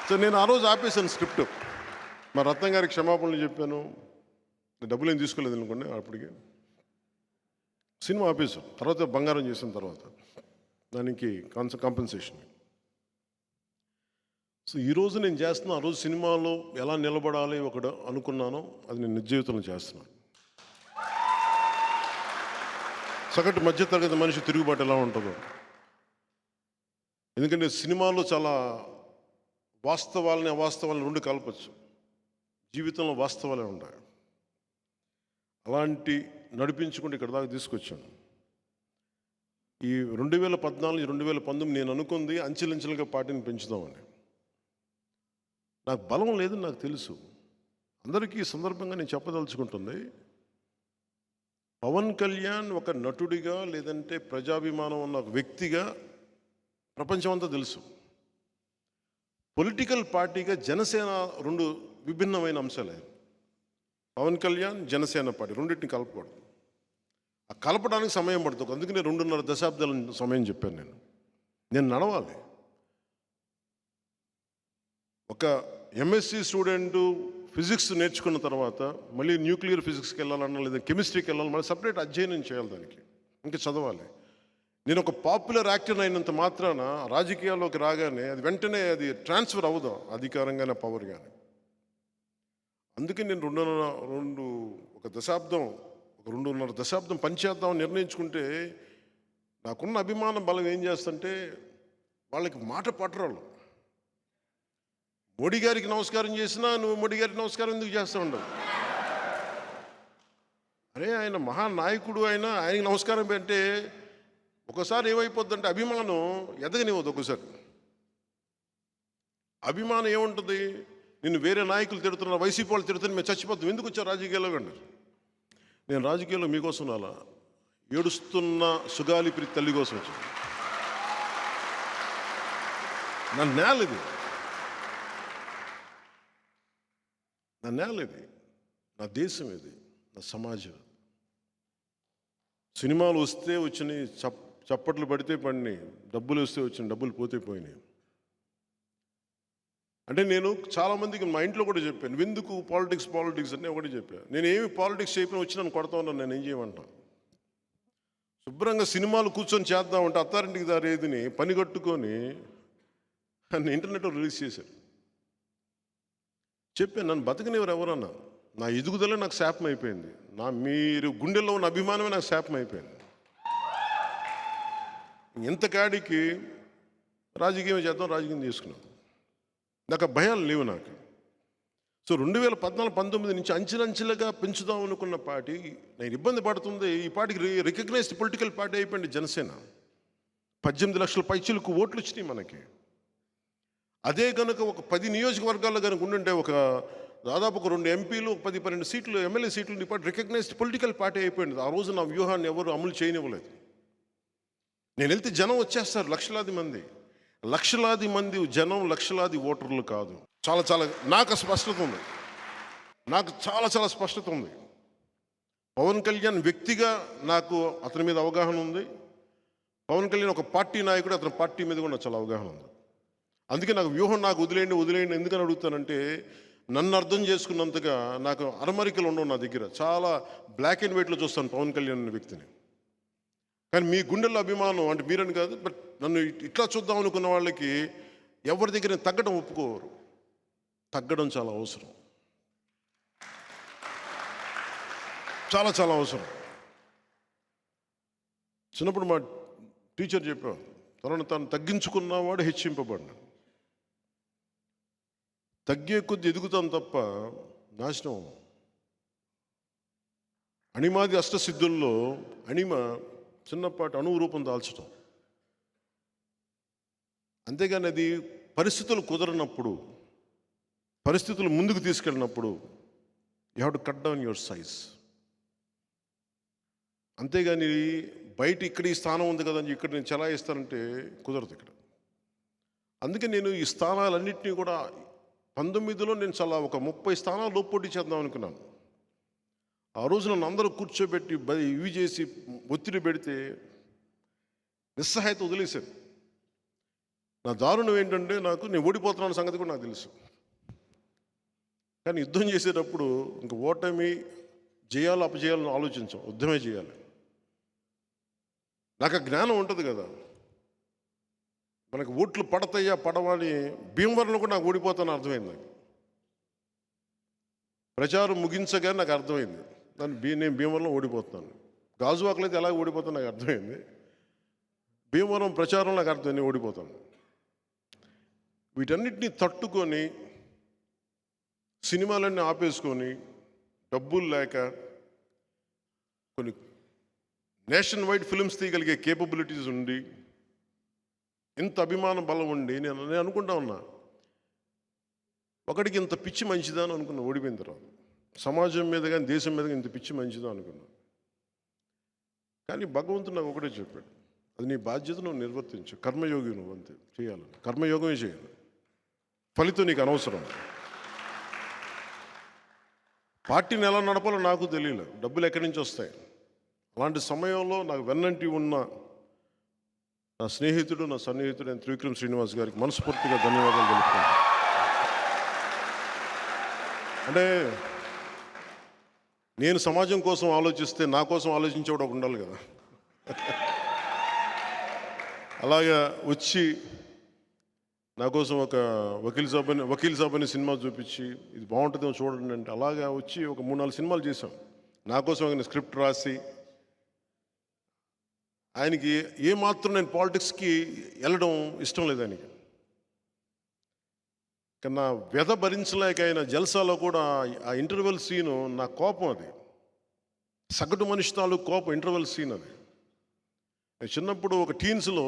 సో నేను ఆ రోజు ఆపేశాను స్క్రిప్ట్. మా రత్నం గారికి క్షమాపణలు చెప్పాను, డబ్బులు ఏం తీసుకోలేదు అనుకోండి. అప్పటికి సినిమా ఆపేశాం. తర్వాత బంగారం చేసిన తర్వాత దానికి కాంపెన్సేషన్. సో ఈరోజు నేను చేస్తున్నా, ఆ రోజు సినిమాలో ఎలా నిలబడాలి ఒకడు అనుకున్నానో అది నేను నిజ జీవితంలో చేస్తున్నాను. సగటు మధ్యతరగతి మనిషి తిరుగుబాటు ఎలా ఉంటుందో, ఎందుకంటే సినిమాలో చాలా వాస్తవాలని అవాస్తవాలని రెండు కలపచ్చు, జీవితంలో వాస్తవాలే ఉంటాయి. అలాంటి నడిపించుకుంటూ ఇక్కడ దాకా తీసుకొచ్చాను. ఈ 2014 2019 నేను అనుకుంది అంచెలంచెలుగా పార్టీని పెంచుదామని. నాకు బలం లేదని నాకు తెలుసు. అందరికీ ఈ సందర్భంగా నేను చెప్పదలుచుకుంటుంది, పవన్ కళ్యాణ్ ఒక నటుడిగా లేదంటే ప్రజాభిమానం ఉన్న ఒక వ్యక్తిగా ప్రపంచం అంతా తెలుసు. పొలిటికల్ పార్టీగా జనసేన రెండు విభిన్నమైన అంశాలే. పవన్ కళ్యాణ్ జనసేన పార్టీ రెండింటిని కలపకూడదు. ఆ కలపడానికి సమయం పడుతుంది. అందుకనే 2.5 దశాబ్దాల సమయం చెప్పాను. నేను నడవాలి. ఒక ఎంఎస్సి స్టూడెంటు ఫిజిక్స్ నేర్చుకున్న తర్వాత మళ్ళీ న్యూక్లియర్ ఫిజిక్స్కి వెళ్ళాలన్నా లేదా కెమిస్ట్రీకి వెళ్ళాలి, మళ్ళీ సపరేట్ అధ్యయనం చేయాలి, దానికి ఇంకా చదవాలి. నేను ఒక పాపులర్ యాక్టర్ అయినంత మాత్రాన రాజకీయాల్లోకి రాగానే అది వెంటనే అది ట్రాన్స్ఫర్ అవ్వదు అధికారంగానే పవర్ కానీ. అందుకే నేను 2.5 దశాబ్దం పనిచేద్దామని నిర్ణయించుకుంటే నాకున్న అభిమానం బలం ఏం చేస్తుంటే వాళ్ళకి మాట పట్టరాళ్ళు. మోడీ గారికి నమస్కారం చేసినా నువ్వు మోడీ గారికి నమస్కారం ఎందుకు చేస్తూ ఉండవు? అరే ఆయన మహానాయకుడు, ఆయనకి నమస్కారం అంటే ఒకసారి ఏమైపోద్దంటే అభిమానం ఎదగనివ్వదు. ఒకసారి అభిమానం ఏముంటుంది, నిన్ను వేరే నాయకులు తిడుతున్నారు, వైసీపీ వాళ్ళు తిడుతున్నారు, మేము చచ్చిపోతాం, ఎందుకు వచ్చావు రాజకీయాల్లో అన్నారు. నేను రాజకీయాల్లో మీకోసం అలా ఏడుస్తున్న సుగాలి ప్రీతి తల్లి కోసం వచ్చాను. నా నేల ఇది, నా నేల ఇది, నా దేశం ఇది, నా సమాజం. సినిమాలు వస్తే వచ్చినాయి, చప్పట్లు పడితే పడినాయి, డబ్బులు వస్తే వచ్చినాయి, డబ్బులు పోతే పోయినాయి. అంటే నేను చాలామందికి మా ఇంట్లో కూడా చెప్పాను, ఎందుకు పాలిటిక్స్ అని ఒకటి చెప్పాను. నేను ఏమి పాలిటిక్స్ చేయకపోయినా వచ్చి నన్ను కొడతా ఉన్నాను, నేను ఏం చేయమంటాను. శుభ్రంగా సినిమాలు కూర్చొని చేద్దామంటే అత్తారింటికి దారేదిని పని కట్టుకొని నన్ను ఇంటర్నెట్లో రిలీజ్ చేశారు. చెప్పాను, నన్ను బతకనివ్వరు ఎవరన్నా. నా ఎదుగుదల నాకు శాపం అయిపోయింది. మీరు గుండెల్లో ఉన్న అభిమానమే నాకు శాపం అయిపోయింది. ఎంతకాడికి రాజకీయం చేద్దాం, రాజకీయం చేసుకున్నాం. నాకు ఆ భయాలు లేవు నాకు. సో 2014-19 నుంచి అంచెలంచెలుగా పెంచుదాం అనుకున్న పార్టీ నేను ఇబ్బంది పడుతుంది. ఈ పార్టీకి రికగ్నైజ్డ్ పొలిటికల్ పార్టీ అయిపోయింది జనసేన. 18 లక్షల పైచీలకు ఓట్లు వచ్చినాయి మనకి. అదే కనుక ఒక 10 నియోజకవర్గాల్లో కనుక ఉండుంటే దాదాపు ఒక 2 ఎంపీలు, 10-12 సీట్లు, ఎమ్మెల్యే సీట్లు, ఈ పార్టీ రికగ్నైజ్డ్ పొలిటికల్ పార్టీ అయిపోయింది. ఆ రోజు నా వ్యూహాన్ని ఎవరు అమలు చేయనివ్వలేదు. నేను వెళ్తే జనం వచ్చేస్తారు, లక్షలాది మంది జనం, లక్షలాది ఓటర్లు కాదు. చాలా నాకు స్పష్టత ఉంది, నాకు చాలా స్పష్టత ఉంది. పవన్ కళ్యాణ్ వ్యక్తిగా నాకు అతని మీద అవగాహన ఉంది. పవన్ కళ్యాణ్ ఒక పార్టీ నాయకుడు, అతని పార్టీ మీద కూడా నాకు చాలా అవగాహన ఉంది. అందుకే నాకు వ్యూహం నాకు వదిలేయండి ఎందుకని అడుగుతానంటే, నన్ను అర్థం చేసుకున్నంతగా నాకు అరమరికలు ఉండవు నా దగ్గర. చాలా బ్లాక్ అండ్ వైట్లో చూస్తాను పవన్ కళ్యాణ్ అనే వ్యక్తిని. కానీ మీ గుండెల్లో అభిమానం అంటే మీరని కాదు, బట్ నన్ను ఇట్లా చూద్దాం అనుకున్న వాళ్ళకి ఎవరి దగ్గర తగ్గడం ఒప్పుకోరు. తగ్గడం చాలా అవసరం, చాలా అవసరం. చిన్నప్పుడు మా టీచర్ చెప్పారు, తను తగ్గించుకున్నవాడు హెచ్చింపబడినాడు. తగ్గే కొద్ది ఎదుగుతాం తప్ప నాశనం. అణిమాది అష్టసిద్ధుల్లో అణిమ చిన్నపాటి అణువు రూపం దాల్చడం. అంతేగాని అది పరిస్థితులు కుదరనప్పుడు, పరిస్థితులు ముందుకు తీసుకెళ్ళినప్పుడు you have to cut down your size. అంతేగాని బయట ఇక్కడ ఈ స్థానం ఉంది కదని ఇక్కడ నేను చెలాయిస్తానంటే కుదరదు ఇక్కడ. అందుకే నేను ఈ స్థానాలన్నింటినీ కూడా 19లో నేను ఒక 30 స్థానాలు పోటీ చేద్దాం అనుకున్నాను. ఆ రోజు నన్ను అందరూ కూర్చోబెట్టి ఇవి చేసి ఒత్తిడి పెడితే నిస్సహాయత వదిలేశాను. నా దారుణం ఏంటంటే నేను ఓడిపోతున్నాను సంగతి కూడా నాకు తెలుసు. కానీ యుద్ధం చేసేటప్పుడు ఇంక ఓటమి చేయాలో అపజేయాలని ఆలోచించాం, యుద్ధమే చేయాలి. నాకు ఆ జ్ఞానం ఉంటుంది కదా, మనకు ఓట్లు పడతాయా పడవా అని. భీమవరంలో కూడా నాకు ఓడిపోతాను అర్థమైంది. నాకు ప్రచారం ముగించగానే నాకు అర్థమైంది నేను భీమవరంలో ఓడిపోతున్నాను. గాజువాకలో అయితే ఎలా ఓడిపోతాను నాకు అర్థమైంది. భీమవరం ప్రచారం నాకు అర్థమైంది, ఓడిపోతాను. వీటన్నిటిని తట్టుకొని సినిమాలన్నీ ఆపేసుకొని డబ్బులు లేక కొన్ని నేషన్ వైడ్ ఫిల్మ్స్ తీయగలిగే కేపబిలిటీస్ ఉండి, ఇంత అభిమాన బలం ఉండి నేను అనుకుంటా ఉన్నా, ఒకడికి ఇంత పిచ్చి మంచిదా అని అనుకున్నా. ఓడిపోయిన తర్వాత సమాజం మీద కానీ దేశం మీద ఇంత పిచ్చి మంచిదా అనుకున్నా. కానీ భగవంతుడు నాకు ఒకటే చెప్పాడు, అది నీ బాధ్యత, నువ్వు నిర్వర్తించు. కర్మయోగి నువ్వు, అంతే చేయాలి. కర్మయోగమే చేయాలి, ఫలితం నీకు అనవసరం. పార్టీని ఎలా నడపాలో నాకు తెలియలేదు, డబ్బులు ఎక్కడి నుంచి వస్తాయి. అలాంటి సమయంలో నాకు వెన్నంటి ఉన్న నా స్నేహితుడు, నా సన్నిహితుడు అయిన త్రివిక్రమ్ శ్రీనివాస్ గారికి మనస్ఫూర్తిగా ధన్యవాదాలు తెలుపుతాను. అంటే నేను సమాజం కోసం ఆలోచిస్తే నా కోసం ఆలోచించేవాడు ఒక ఉండాలి కదా. అలాగా వచ్చి నా కోసం ఒక వకీల్ సాబ్ అనే సినిమా చూపించి, ఇది బాగుంటుందేమో చూడండి అంటే, అలాగా వచ్చి ఒక 3-4 సినిమాలు చేశాం. నా కోసం ఆయన స్క్రిప్ట్ రాసి, ఆయనకి ఏమాత్రం నేను పాలిటిక్స్కి వెళ్ళడం ఇష్టం లేదు ఆయనకి. కానీ నా వ్యధ భరించలేక ఆయన జల్సాలో కూడా ఆ ఇంటర్వెల్ సీను నా కోపం, అది సగటు మనిషి తాలూకు కోపం, ఇంటర్వెల్ సీన్ అది. నేను చిన్నప్పుడు ఒక టీన్స్లో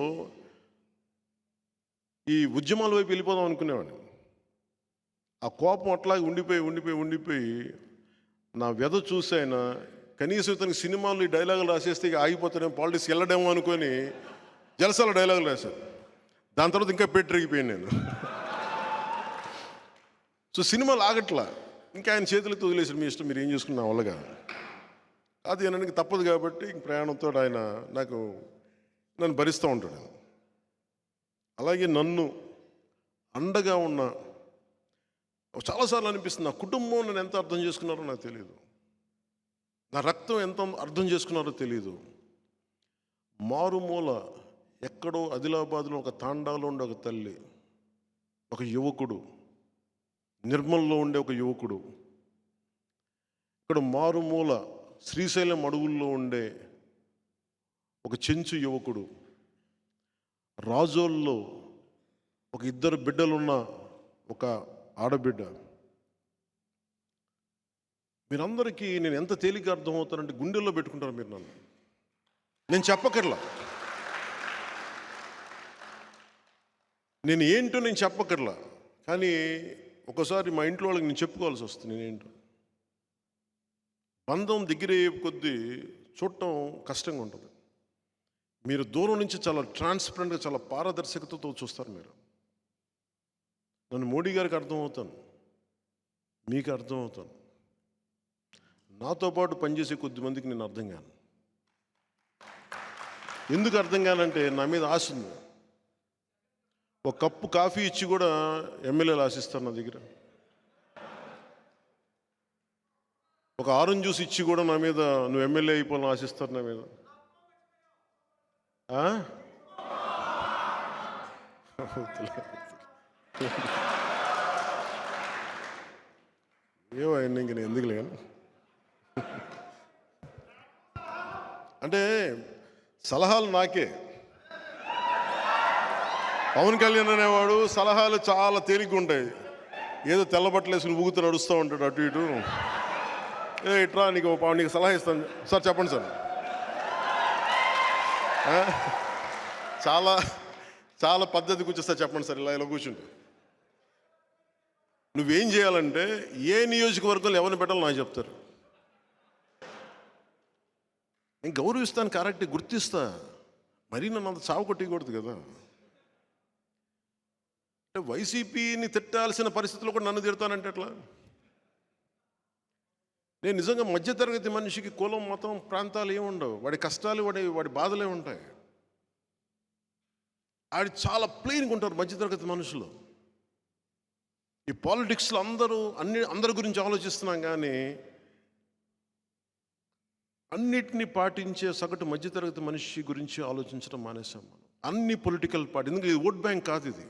ఈ ఉద్యమాల వైపు వెళ్ళిపోదాం అనుకునేవాడిని. ఆ కోపం అట్లాగే ఉండిపోయి నా వ్యధ చూసి ఆయన కనీసం ఇతనికి సినిమాలు ఈ డైలాగులు రాసేస్తే ఇక ఆగిపోతాడేమో, పాలిటిక్స్ వెళ్ళడేమో అనుకొని జలసాల డైలాగులు రాశారు. దాని తర్వాత ఇంకా పెట్టిరిగిపోయాను నేను. సో సినిమాలు ఆగట్లా, ఇంకా ఆయన చేతులతో వదిలేసారు, మీ ఇష్టం, మీరు ఏం చేసుకున్నా వాళ్ళగా. అది అనడానికి తప్పదు కాబట్టి ఇంక ప్రయాణంతో ఆయన నన్ను భరిస్తూ ఉంటాడు. అలాగే నన్ను అండగా ఉన్న, చాలాసార్లు అనిపిస్తుంది, నా కుటుంబం నన్ను ఎంత అర్థం చేసుకున్నారో నాకు తెలియదు, నా రక్తం ఎంత అర్థం చేసుకున్నారో తెలియదు. మారుమూల ఎక్కడో ఆదిలాబాద్లో ఒక తాండాలో ఉండే ఒక తల్లి, ఒక యువకుడు, నిర్మల్లో ఉండే ఒక యువకుడు, ఇక్కడ మారుమూల శ్రీశైలం అడవుల్లో ఉండే ఒక చెంచు యువకుడు, రాజోల్లో ఒక 2 బిడ్డలున్న ఒక ఆడబిడ్డ. మీరందరికీ నేను ఎంత తేలిక అర్థమవుతానంటే గుండెల్లో పెట్టుకుంటారు మీరు నన్ను. నేను చెప్పకర్లా, నేను ఏంటో నేను చెప్పకర్లా, కానీ ఒకసారి మా ఇంట్లో వాళ్ళకి నేను చెప్పుకోవాల్సి వస్తుంది నేనేంటో. బంధం దగ్గర కొద్దీ చూడటం కష్టంగా ఉంటుంది. మీరు దూరం నుంచి చాలా ట్రాన్స్పరెంట్గా, చాలా పారదర్శకతతో చూస్తారు మీరు. నన్ను మోడీ గారికి అర్థమవుతాను, మీకు అర్థమవుతాను, నాతో పాటు పనిచేసే కొద్ది మందికి నేను అర్థం కాను. ఎందుకు అర్థం కానంటే నా మీద ఆశ ఉంది. ఒక కప్పు కాఫీ ఇచ్చి కూడా ఎమ్మెల్యేలు ఆశిస్తారు నా దగ్గర. ఒక ఆరెంజ్ జ్యూస్ ఇచ్చి కూడా నా మీద నువ్వు ఎమ్మెల్యే అయిపోవాలని ఆశిస్తారు నా మీద. ఏమో ఇంక నేను ఎందుకు లేను అంటే సలహాలు నాకే. పవన్ కళ్యాణ్ అనేవాడు సలహాలు చాలా తేలిగ్గా ఉంటాయి. ఏదో తెల్లబట్టలు వేసుకుని ఊగుతూ నడుస్తూ ఉంటాడు అటు ఇటు. ఇట్లా నీకు సలహా ఇస్తాను సార్, చెప్పండి సార్. చాలా చాలా పద్ధతి కూర్చొస్తా, చెప్పండి సార్, ఇలా కూర్చుంటే. నువ్వేం చేయాలంటే ఏ నియోజకవర్గంలో ఎవరిని పెట్టాలో నాకు చెప్తారు. నేను గౌరవిస్తాను, కరెక్ట్, గుర్తిస్తా. మరీ నన్ను అంత చావు కొట్టకూడదు కదా. అంటే వైసీపీని తిట్టాల్సిన పరిస్థితుల్లో కూడా నన్ను తిడతానంటే ఎట్లా? నేను నిజంగా మధ్యతరగతి మనిషికి కులం, మతం, ప్రాంతాలు ఏముండవు. వాడి కష్టాలు, వాడి బాధలే ఉంటాయి. ఆడి చాలా ప్లెయిన్గా ఉంటారు మధ్యతరగతి మనుషులు. ఈ పాలిటిక్స్లో అందరి గురించి ఆలోచిస్తున్నాం, కానీ అన్నిటినీ పాటించే సగటు మధ్యతరగతి మనిషి గురించి ఆలోచించడం మానేసాం మనం. అన్ని పొలిటికల్ పార్టీ, ఎందుకంటే ఇది ఓట్ బ్యాంక్ కాదు. ఇది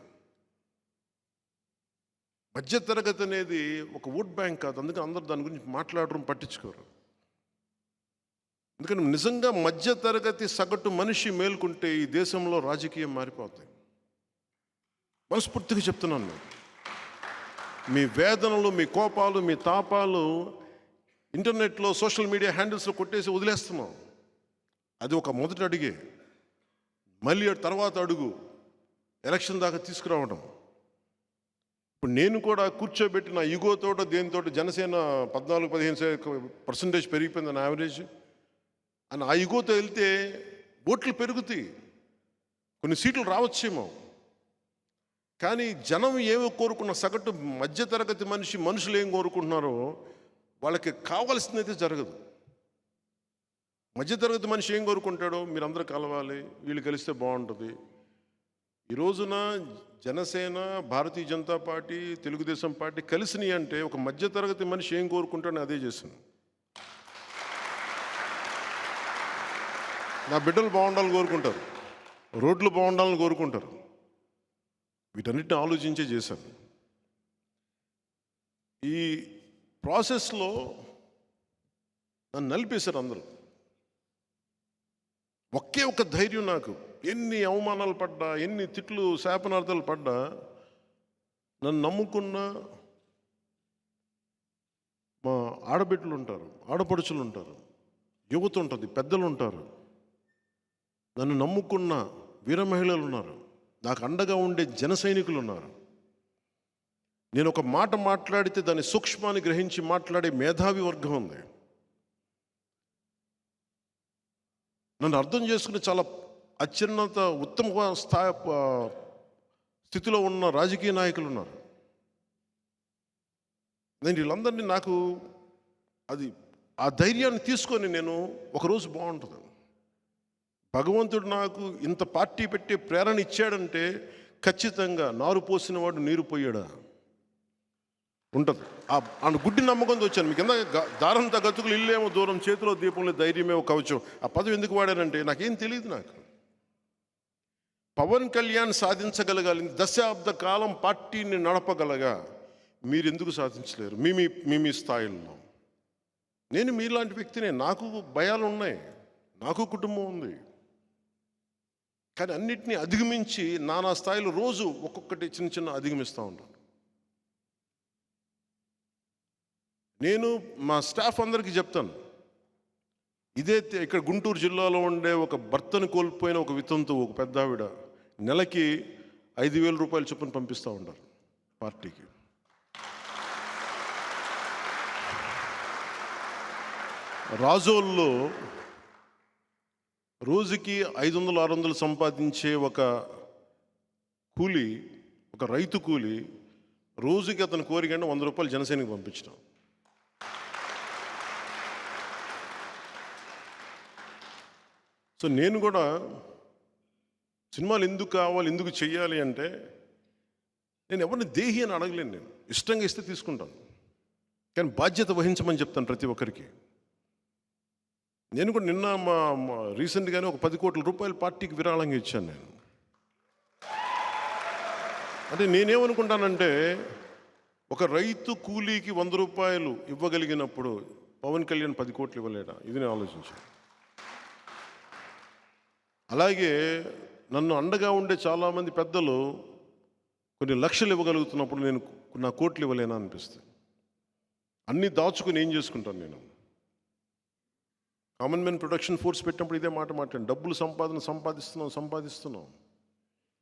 మధ్యతరగతి అనేది ఒక ఓట్ బ్యాంక్ కాదు. అందుకని అందరూ దాని గురించి మాట్లాడడం, పట్టించుకోరు. ఎందుకంటే నిజంగా మధ్యతరగతి సగటు మనిషి మేల్కొంటే ఈ దేశంలో రాజకీయం మారిపోతాయి. మనస్ఫూర్తిగా చెప్తున్నాను. మీ వేదనలు, మీ కోపాలు, మీ తాపాలు ఇంటర్నెట్లో సోషల్ మీడియా హ్యాండిల్స్లో కొట్టేసి వదిలేస్తున్నాం. అది ఒక మొదటి అడుగే. మళ్ళీ తర్వాత అడుగు ఎలక్షన్ దాకా తీసుకురావడం. ఇప్పుడు నేను కూడా కూర్చోబెట్టి నా ఈగోతోట దేనితో జనసేన 14-15% పెరిగిపోయింది నా యావరేజ్ అని ఆ ఈగోతో వెళ్తే ఓట్లు పెరుగుతాయి, కొన్ని సీట్లు రావచ్చేమో. కానీ జనం ఏమో కోరుకున్న సగటు మధ్యతరగతి మనుషులు ఏం కోరుకుంటున్నారో వాళ్ళకి కావాల్సిందైతే జరగదు. మధ్యతరగతి మనిషి ఏం కోరుకుంటాడో మీరందరూ కలవాలి, వీళ్ళు కలిస్తే బాగుంటుంది. ఈ రోజున జనసేన, భారతీయ జనతా పార్టీ, తెలుగుదేశం పార్టీ కలిసినాయి అంటే ఒక మధ్యతరగతి మనిషి ఏం కోరుకుంటాడో అదే చేశాను. నా బిడ్డలు బాగుండాలని కోరుకుంటారు, రోడ్లు బాగుండాలని కోరుకుంటారు. వీటన్నిటిని ఆలోచించే చేశాను. ఈ ప్రాసెస్లో నన్ను నలిపేశారు అందరూ. ఒకే ఒక ధైర్యం నాకు, ఎన్ని అవమానాలు పడ్డా, ఎన్ని తిట్లు శాపనార్థాలు పడ్డా, నన్ను నమ్ముకున్న మా ఆడబిడ్డలు ఉంటారు, ఆడపడుచులు ఉంటారు, యువత ఉంటుంది, పెద్దలు ఉంటారు, నన్ను నమ్ముకున్న వీర మహిళలు ఉన్నారు, నాకు అండగా ఉండే జన సైనికులు ఉన్నారు. నేను ఒక మాట మాట్లాడితే దాని సూక్ష్మాన్ని గ్రహించి మాట్లాడే మేధావి వర్గం ఉంది. నన్ను అర్థం చేసుకుని చాలా అత్యున్నత ఉత్తమ స్థితిలో ఉన్న రాజకీయ నాయకులు ఉన్నారు. నేను వీళ్ళందరినీ నాకు ఆ ధైర్యాన్ని తీసుకొని నేను ఒకరోజు బాగుంటుంది, భగవంతుడు నాకు ఇంత పార్టీ పెట్టే ప్రేరణ ఇచ్చాడంటే ఖచ్చితంగా నారు పోసిన వాడు నీరు పోయాడా ఉంటుంది. ఆ గుడ్డి నమ్మకంతో వచ్చాను. మీకు కింద దారంత గతుకులు ఇల్లేమో దూరం, చేతిలో దీపంలో ధైర్యమేమో కవచం. ఆ పదవి ఎందుకు వాడానంటే నాకేం తెలియదు. నాకు పవన్ కళ్యాణ్ సాధించగలగాలి, దశాబ్ద కాలం పార్టీని నడపగలగా, మీరు ఎందుకు సాధించలేరు మీ స్థాయిల్లో? నేను మీలాంటి వ్యక్తినే, నాకు భయాలు ఉన్నాయి, నాకు కుటుంబం ఉంది. కానీ అన్నిటినీ అధిగమించి నానా స్థాయిలో రోజు ఒక్కొక్కటి చిన్న అధిగమిస్తూ ఉంటాను. నేను మా స్టాఫ్ అందరికీ చెప్తాను, ఇదే ఇక్కడ గుంటూరు జిల్లాలో ఉండే ఒక భర్తను కోల్పోయిన ఒక వితంతు, ఒక పెద్ద ఆవిడ నెలకి 5,000 రూపాయలు చొప్పున పంపిస్తూ ఉంటారు పార్టీకి. రాజోల్లో రోజుకి 500-600 సంపాదించే ఒక కూలి, ఒక రైతు కూలి, రోజుకి అతను కోరికంటే 100 రూపాయలు జనసేనకి పంపించడం. సో నేను కూడా సినిమాలు ఎందుకు కావాలి, ఎందుకు చెయ్యాలి అంటే, నేను ఎవరిని దేహి అని అడగలేను. నేను ఇష్టంగా ఇస్తే తీసుకుంటాను, కానీ బాధ్యత వహించమని చెప్తాను ప్రతి ఒక్కరికి. నేను కూడా నిన్న రీసెంట్గానే ఒక 10 కోట్ల రూపాయల పార్టీకి విరాళంగా ఇచ్చాను నేను. అంటే నేనేమనుకుంటానంటే, ఒక రైతు కూలీకి 100 రూపాయలు ఇవ్వగలిగినప్పుడు పవన్ కళ్యాణ్ 10 కోట్లు ఇవ్వలేడా? ఇది నేను ఆలోచించాను. అలాగే నన్ను అండగా ఉండే చాలామంది పెద్దలు కొన్ని లక్షలు ఇవ్వగలుగుతున్నప్పుడు నేను నా కోట్లు ఇవ్వలేనా అనిపిస్తుంది. అన్నీ దాచుకుని ఏం చేసుకుంటాను నేను? కామన్ మ్యాన్ ప్రొడక్షన్ ఫోర్స్ పెట్టినప్పుడు ఇదే మాట మాట్లాడాను, డబ్బులు సంపాదిస్తున్నాం,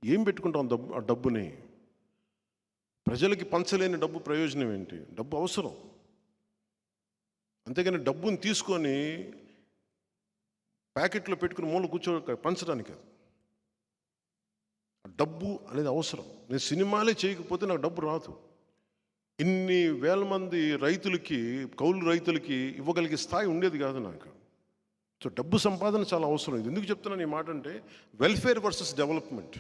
ఏం పెట్టుకుంటాం ఆ డబ్బుని? ప్రజలకి పంచలేని డబ్బు ప్రయోజనం ఏంటి? డబ్బు అవసరం, అంతేగాని డబ్బుని తీసుకొని ప్యాకెట్లో పెట్టుకుని మూల పంచడానికి కాదు. డబ్బు అనేది అవసరం. నేను సినిమాలే చేయకపోతే నాకు డబ్బు రాదు. ఇన్ని వేల మంది రైతులకి, కౌలు రైతులకి ఇవ్వగలిగే స్థాయి ఉండేది కాదు నాకు. సో డబ్బు సంపాదన చాలా అవసరం. ఇది ఎందుకు చెప్తున్నాను ఈ మాట అంటే, వెల్ఫేర్ వర్సెస్ డెవలప్మెంట్.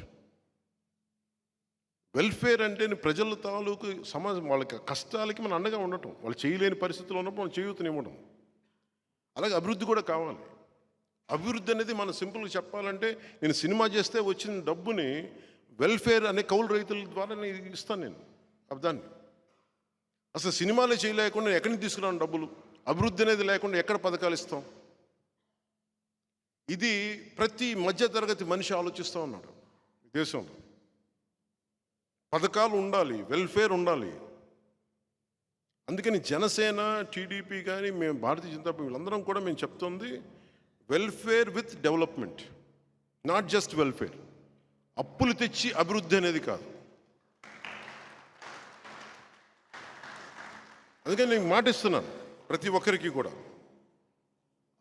వెల్ఫేర్ అంటే ప్రజల తాలూకు సమాజం, వాళ్ళకి కష్టాలకి మనం అండగా ఉండటం, వాళ్ళు చేయలేని పరిస్థితుల్లో ఉన్నప్పుడు మనం చేయూతనివ్వడం. అలాగే అభివృద్ధి కూడా కావాలి. అభివృద్ధి అనేది మనం సింపుల్గా చెప్పాలంటే, నేను సినిమా చేస్తే వచ్చిన డబ్బుని వెల్ఫేర్ అనే కౌలు రైతుల ద్వారా నేను ఇస్తాను. నేను దాన్ని అసలు సినిమాలే చేయలేకుండా ఎక్కడి నుంచి తీసుకురాను డబ్బులు? అభివృద్ధి అనేది లేకుండా ఎక్కడ పథకాలు ఇస్తాం? ఇది ప్రతి మధ్యతరగతి మనిషి ఆలోచిస్తూ ఉన్నాడు దేశంలో. పథకాలు ఉండాలి, వెల్ఫేర్ ఉండాలి. అందుకని జనసేన, టీడీపీ కానీ మేము భారతీయ జనతా పార్టీ వీళ్ళందరం కూడా మేము చెప్తుంది welfare with development, not just welfare. అప్పులు తెచ్చి అభివృద్ధి అనేది కాదు. అందుకని నేను మాట ఇస్తున్నాను ప్రతి ఒక్కరికి కూడా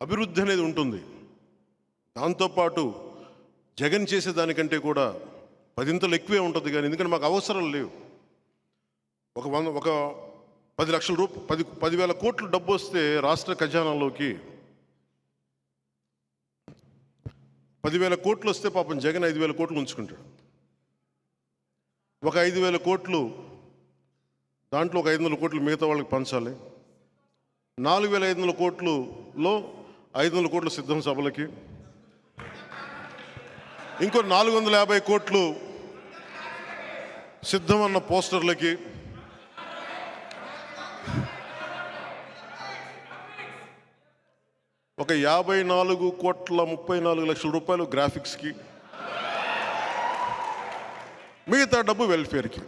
అభివృద్ధి అనేది ఉంటుంది. దాంతోపాటు జగన్ చేసేదానికంటే కూడా 10 ఎక్కువే ఉంటుంది. కానీ ఎందుకంటే మాకు అవసరాలు లేవు. ఒక 10 లక్షల రూపాయలు 10,000 కోట్లు డబ్బు వస్తే రాష్ట్ర ఖజానాలోకి 10,000 కోట్లు వస్తే పాపం జగన్ 5,000 కోట్లు ఉంచుకుంటాడు. ఒక 5,000 కోట్లు దాంట్లో ఒక 500 కోట్లు మిగతా వాళ్ళకి పంచాలి. 4,500 కోట్లులో 500 కోట్లు సిద్ధం సభలకి, ఇంకో 450 కోట్లు సిద్ధం అన్న పోస్టర్లకి, ఒక 54,34,00,000 రూపాయలు గ్రాఫిక్స్కి, మిగతా డబ్బు వెల్ఫేర్కి.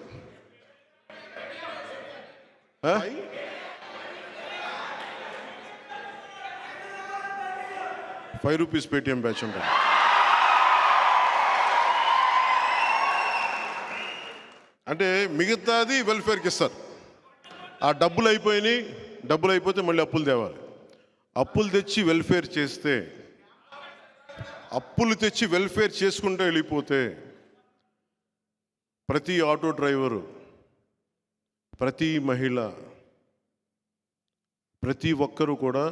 ₹5 పేటిఎం బ్యాచ్ ఉంటుంది. అంటే మిగతాది వెల్ఫేర్కి ఇస్తారు. ఆ డబ్బులు అయిపోతే మళ్ళీ అప్పులు తేవాలి. అప్పులు తెచ్చి వెల్ఫేర్ చేసుకుంటూ వెళ్ళిపోతే ప్రతి ఆటో డ్రైవరు, ప్రతి మహిళ, ప్రతి ఒక్కరూ కూడా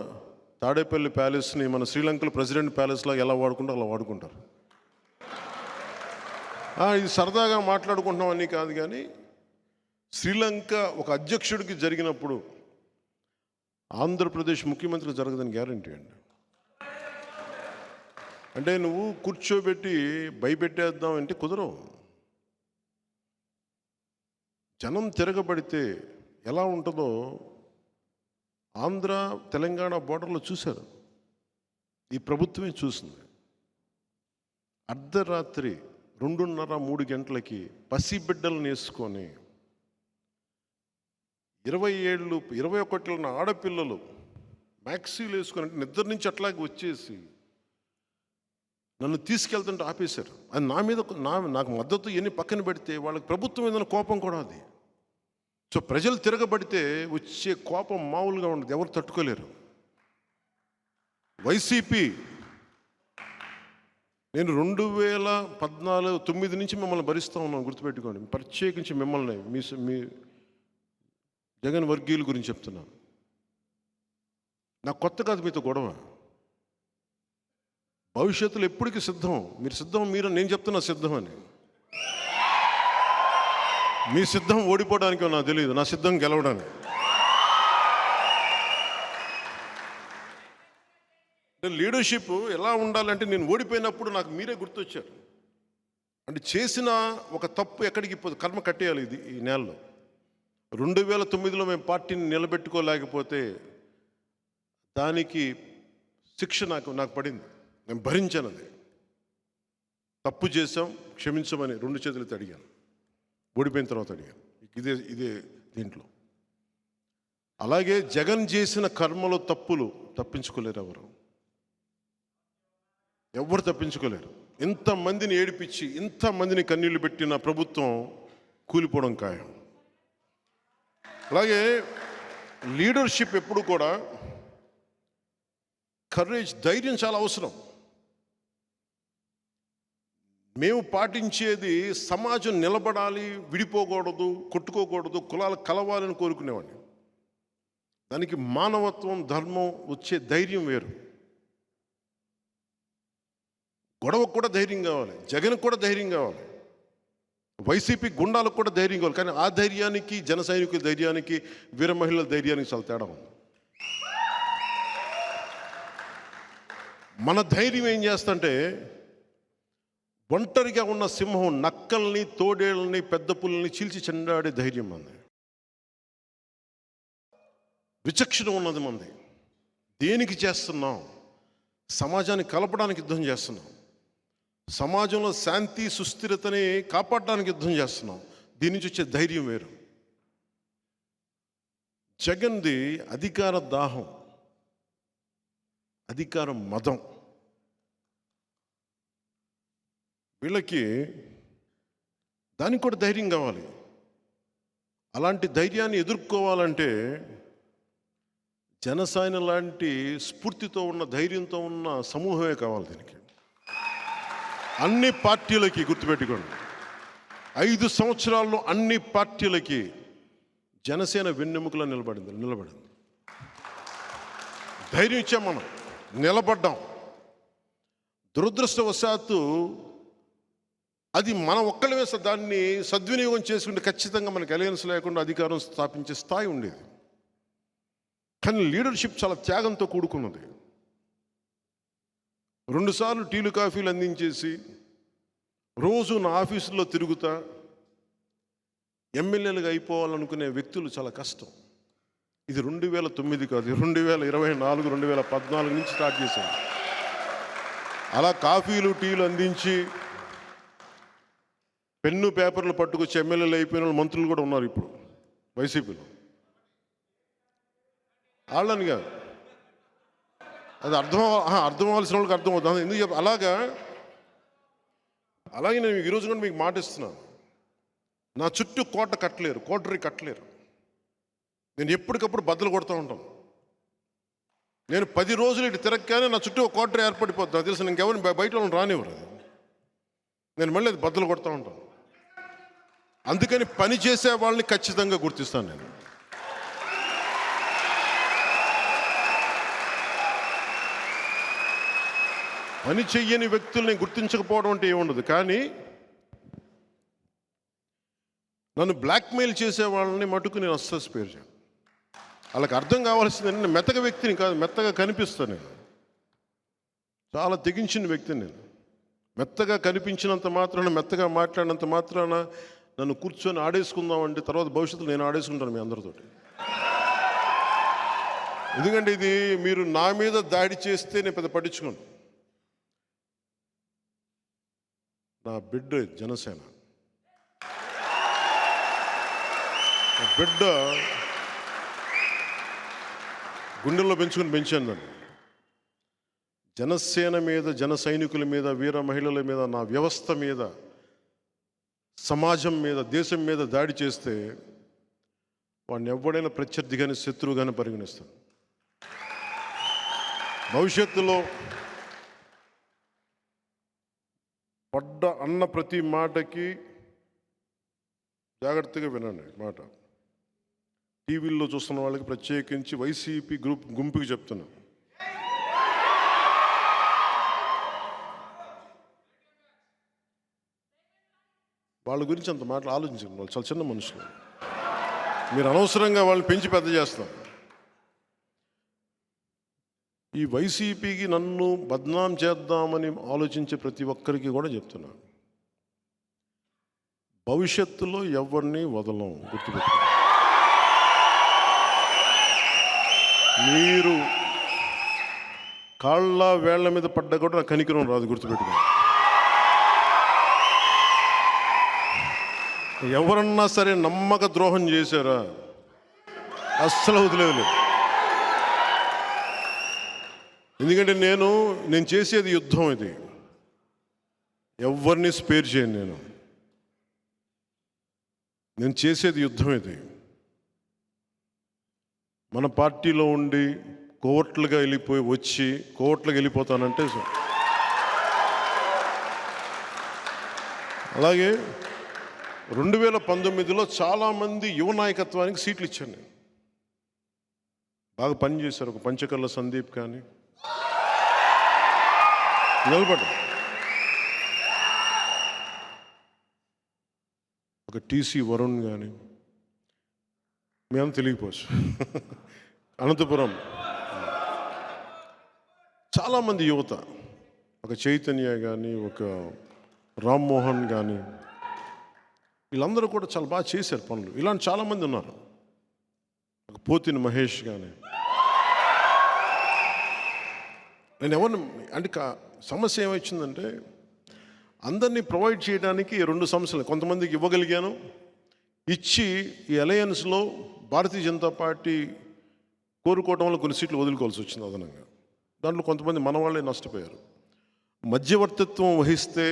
తాడేపల్లి ప్యాలెస్ని మన శ్రీలంకలో ప్రెసిడెంట్ ప్యాలెస్లో ఎలా వాడుకుంటారో అలా వాడుకుంటారు. ఇది సరదాగా మాట్లాడుకుంటున్నాం అని కాదు, కానీ శ్రీలంక ఒక అధ్యక్షుడికి జరిగినప్పుడు ఆంధ్రప్రదేశ్ ముఖ్యమంత్రికి జరగదని గ్యారంటీ అండి. అంటే నువ్వు కూర్చోబెట్టి భయపెట్టేద్దాం అంటే కుదరవు. జనం తిరగబడితే ఎలా ఉంటుందో ఆంధ్ర తెలంగాణ బోర్డర్లో చూశారు. ఈ ప్రభుత్వమే చూసింది. అర్ధరాత్రి 2:30-3 గంటలకి పసిబిడ్డలను వేసుకొని 20 ఏళ్ళ ఆడపిల్లలు మ్యాక్సీలు వేసుకొని నిద్ర నుంచి అట్లాగే వచ్చేసి నన్ను తీసుకెళ్తుంటే ఆపేశారు. అది నా మీద నాకు మద్దతు ఎన్ని పక్కన పెడితే వాళ్ళకి ప్రభుత్వం ఏదైనా కోపం కూడా అది. సో ప్రజలు తిరగబడితే వచ్చే కోపం మామూలుగా ఉండదు, ఎవరు తట్టుకోలేరు. వైసీపీ నేను 2014-9 నుంచి మిమ్మల్ని భరిస్తూ ఉన్నాను, గుర్తుపెట్టుకోండి. ప్రత్యేకించి మిమ్మల్ని మీ జగన్ వర్గీయుల గురించి చెప్తున్నాను. నాకు కొత్త కాదు మీతో గొడవ. భవిష్యత్తులో ఎప్పటికీ సిద్ధం. మీరు నేను చెప్తున్నా సిద్ధం అని. మీ సిద్ధం ఓడిపోవడానికి నాకు తెలియదు, నా సిద్ధం గెలవడానికి. లీడర్షిప్ ఎలా ఉండాలంటే నేను ఓడిపోయినప్పుడు నాకు మీరే గుర్తొచ్చారు. అంటే చేసిన ఒక తప్పు ఎక్కడికి కర్మ కట్టేయాలి. ఈ నెలలో 2009లో మేము పార్టీని నిలబెట్టుకోలేకపోతే దానికి శిక్ష నాకు పడింది. నేను భరించాను. అది తప్పు చేశాం, క్షమించమని 2 చేతులతో అడిగాను. ఓడిపోయిన తర్వాత అడిగాను. ఇదే దీంట్లో. అలాగే జగన్ చేసిన కర్మలో తప్పులు తప్పించుకోలేరు ఎవరు తప్పించుకోలేరు. ఇంతమందిని ఏడిపించి ఇంతమందిని కన్నీళ్లు పెట్టిన ప్రభుత్వం కూలిపోవడం ఖాయం. అలాగే లీడర్షిప్ ఎప్పుడు కూడా కరేజ్, ధైర్యం చాలా అవసరం. మేము పాటించేది సమాజం నిలబడాలి, విడిపోకూడదు, కొట్టుకోకూడదు, కులాలు కలవాలని కోరుకునేవాడిని. దానికి మానవత్వం, ధర్మం వచ్చే ధైర్యం వేరు. గొడవకు కూడా ధైర్యం కావాలి, జగన్కు కూడా ధైర్యం కావాలి, వైసీపీ గుండాలకు కూడా ధైర్యం కావాలి. కానీ ఆ ధైర్యానికి, జన సైనికుల ధైర్యానికి, వీర మహిళల ధైర్యానికి చాలా తేడా ఉంది. మన ధైర్యం ఏం చేస్తుంటే ఒంటరిగా ఉన్న సింహం నక్కల్ని, తోడేళ్ళని, పెద్ద పుల్లని చీల్చి చెండాడే ధైర్యం మంది. విచక్షణ ఉన్నది మంది. దేనికి చేస్తున్నాం? సమాజాన్ని కలపడానికి యుద్ధం చేస్తున్నాం. సమాజంలో శాంతి సుస్థిరతని కాపాడడానికి యుద్ధం చేస్తున్నాం. దీని నుంచి వచ్చే ధైర్యం వేరు. జగన్ది అధికార దాహం, అధికార మదం. వీళ్ళకి దానికి కూడా ధైర్యం కావాలి. అలాంటి ధైర్యాన్ని ఎదుర్కోవాలంటే జనసేన లాంటి స్ఫూర్తితో ఉన్న, ధైర్యంతో ఉన్న సమూహమే కావాలి. దీనికి అన్ని పార్టీలకి గుర్తుపెట్టుకోండి, 5 సంవత్సరాల్లో అన్ని పార్టీలకి జనసేన వెన్నెముకలో నిలబడింది. ధైర్యం ఇచ్చాం, మనం నిలబడ్డాం. దురదృష్టవశాత్తు అది మనం ఒక్కళ్ళమే దాన్ని సద్వినియోగం చేసుకుంటే ఖచ్చితంగా మనకి అలయన్స్ లేకుండా అధికారం స్థాపించే స్థాయి ఉండేది. కానీ లీడర్షిప్ చాలా త్యాగంతో కూడుకున్నది. 2 సార్లు టీలు కాఫీలు అందించేసి రోజు నా ఆఫీసులో తిరుగుతా ఎమ్మెల్యేలుగా అయిపోవాలనుకునే వ్యక్తులు చాలా కష్టం. ఇది 2009 కాదు, 2024, 2014 నుంచి స్టార్ట్ చేశాను. అలా కాఫీలు టీలు అందించి పెన్ను పేపర్లు పట్టుకొచ్చి ఎమ్మెల్యేలు అయిపోయిన మంత్రులు కూడా ఉన్నారు ఇప్పుడు వైసీపీలో. వాళ్ళని కాదు, అది అర్థం అవ్వాల్సిన వాళ్ళకి అర్థమవుతుంది. ఎందుకు చెప్ప అలాగే నేను ఈరోజు కూడా మీకు మాట ఇస్తున్నాను. నా చుట్టూ కోటరీ కట్టలేరు. నేను ఎప్పటికప్పుడు బద్దలు కొడుతూ ఉంటాను. నేను 10 రోజులు ఇటు తిరగగానే నా చుట్టూ ఒక కోటరీ ఏర్పడిపోతుంది. నాకు తెలుసు, ఇంకెవరిని బయట వాళ్ళని రానివ్వరు. నేను మళ్ళీ అది బద్దలు కొడుతూ ఉంటాను. అందుకని పని చేసే వాళ్ళని ఖచ్చితంగా గుర్తిస్తాను. నేను పని చెయ్యని వ్యక్తుల్ని గుర్తించకపోవడం అంటే ఏముండదు. కానీ నన్ను బ్లాక్మెయిల్ చేసే వాళ్ళని మటుకు నేను అస్సలు స్పేర్ చేయను. వాళ్ళకి అర్థం కావాల్సింది, నేను మెత్తగా వ్యక్తిని కాదు, మెత్తగా కనిపిస్తాను. నేను చాలా తెగించిన వ్యక్తిని. నేను మెత్తగా కనిపించినంత మాత్రాన, మెత్తగా మాట్లాడినంత మాత్రాన నన్ను కూర్చొని ఆడేసుకుందామంటే తర్వాత భవిష్యత్తులో నేను ఆడేసుకుంటాను మీ అందరితోటి. ఎందుకంటే ఇది మీరు నా మీద దాడి చేస్తే నేను పెద్ద పట్టించుకోను. నా బిడ్డ జనసేన, నా బిడ్డ గుండెల్లో పెంచాను నన్ను. జనసేన మీద, జన సైనికుల మీద, వీర మహిళల మీద, నా వ్యవస్థ మీద, సమాజం మీద, దేశం మీద దాడి చేస్తే వాడిని ఎవడైనా ప్రత్యర్థిగానే, శత్రువుగానే పరిగణిస్తాను. భవిష్యత్తులో అన్న ప్రతి మాటకి జాగ్రత్తగా వినండి. మాట టీవీల్లో చూస్తున్న వాళ్ళకి, ప్రత్యేకించి వైసీపీ గుంపుకి చెప్తున్నా, వాళ్ళ గురించి అంత మాటలు ఆలోచించండి. వాళ్ళు చాలా చిన్న మనుషులు. మీరు అనవసరంగా వాళ్ళని పెంచి పెద్ద చేస్తారు. ఈ వైసీపీకి నన్ను బద్నాం చేద్దామని ఆలోచించే ప్రతి ఒక్కరికి కూడా చెప్తున్నాను, భవిష్యత్తులో ఎవరిని వదలం. గుర్తుపెట్టుకోండి. మీరు కాళ్ళ వేళ్ల మీద పడ్డా కూడా నాకు కనికరం రాదు. గుర్తుపెట్టుకోండి. ఎవరన్నా సరే నమ్మక ద్రోహం చేశారా, అస్సలు వదిలేదు. ఎందుకంటే నేను చేసేది యుద్ధం. ఇది ఎవరిని స్పేర్ చేయను. నేను చేసేది యుద్ధం. ఇది మన పార్టీలో ఉండి కోవట్లుగా వెళ్ళిపోతానంటే అలాగే 2019లో చాలామంది యువ నాయకత్వానికి సీట్లు ఇచ్చాను నేను. బాగా పనిచేశారు. ఒక పంచకర్ల సందీప్ కానీ నిలబడ్డా, ఒక టీసీ వరుణ్ కానీ, మేము తెలియపోవచ్చు. అనంతపురం చాలామంది యువత, ఒక చైతన్య కానీ, ఒక రామ్మోహన్ కానీ, వీళ్ళందరూ కూడా చాలా బాగా చేశారు పనులు. ఇలాంటి చాలామంది ఉన్నారు. ఒక పోతిని మహేష్ కానీ. నేను ఎవరిని అంటే సమస్య ఏమొచ్చిందంటే, అందరినీ ప్రొవైడ్ చేయడానికి 2 సమస్యలు. కొంతమందికి ఇవ్వగలిగాను, ఇచ్చి ఈ అలయన్స్లో భారతీయ జనతా పార్టీ కోరుకోవడం వల్ల కొన్ని సీట్లు వదులుకోవాల్సి వచ్చింది అదనంగా. దాంట్లో కొంతమంది మన వాళ్ళే నష్టపోయారు. మధ్యవర్తిత్వం వహిస్తే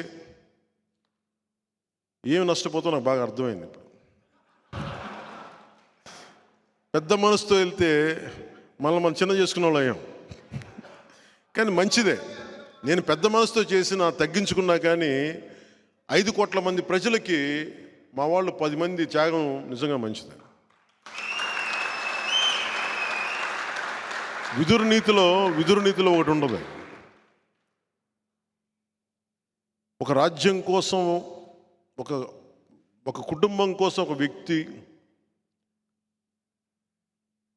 ఏమి నష్టపోతామో నాకు బాగా అర్థమైంది. ఇప్పుడు పెద్ద మనసుతో వెళ్తే మనం చిన్న చేసుకున్న వాళ్ళు అయ్యాం. కానీ మంచిదే. నేను పెద్ద మనసుతో చేసిన తగ్గించుకున్నా కానీ 5 కోట్ల మంది ప్రజలకి మా వాళ్ళు 10 మంది త్యాగం నిజంగా మంచిదే. విదురు నీతిలో ఒకటి ఉండదు. ఒక రాజ్యం కోసం, ఒక కుటుంబం కోసం ఒక వ్యక్తి,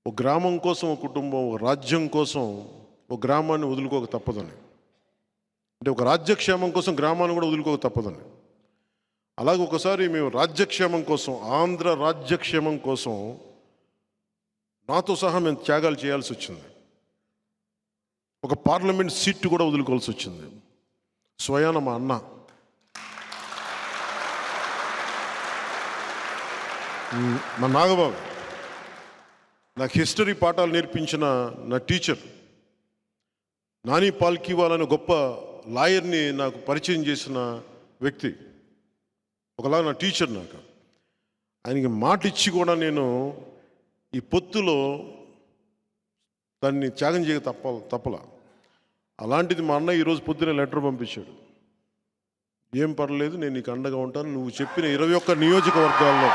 ఒక గ్రామం కోసం ఒక కుటుంబం, ఒక రాజ్యం కోసం ఒక గ్రామాన్ని వదులుకోక తప్పదని. అంటే ఒక రాజ్యక్షేమం కోసం గ్రామాన్ని కూడా వదులుకోక తప్పదని. అలాగే ఒకసారి మేము రాజ్యక్షేమం కోసం, ఆంధ్ర రాజ్యక్షేమం కోసం నాతో సహా మేము త్యాగాలు చేయాల్సి వచ్చింది. ఒక పార్లమెంట్ సీటు కూడా వదులుకోవాల్సి వచ్చింది. స్వయాన మా అన్న మా నాగబాబు, నాకు హిస్టరీ పాఠాలు నేర్పించిన నా టీచర్, నాని పాల్కీవాల్ అనే గొప్ప లాయర్ని నాకు పరిచయం చేసిన వ్యక్తి, ఒకలాగా నా టీచర్. నాకు ఆయనకి మాట ఇచ్చి కూడా నేను ఈ పొత్తులో దాన్ని త్యాగం చేయక తప్పలా. అలాంటిది మా అన్న ఈరోజు పొద్దునే లెటర్ పంపించాడు. ఏం పర్లేదు, నేను నీకు అండగా ఉంటాను. నువ్వు చెప్పిన 21 నియోజకవర్గాల్లో,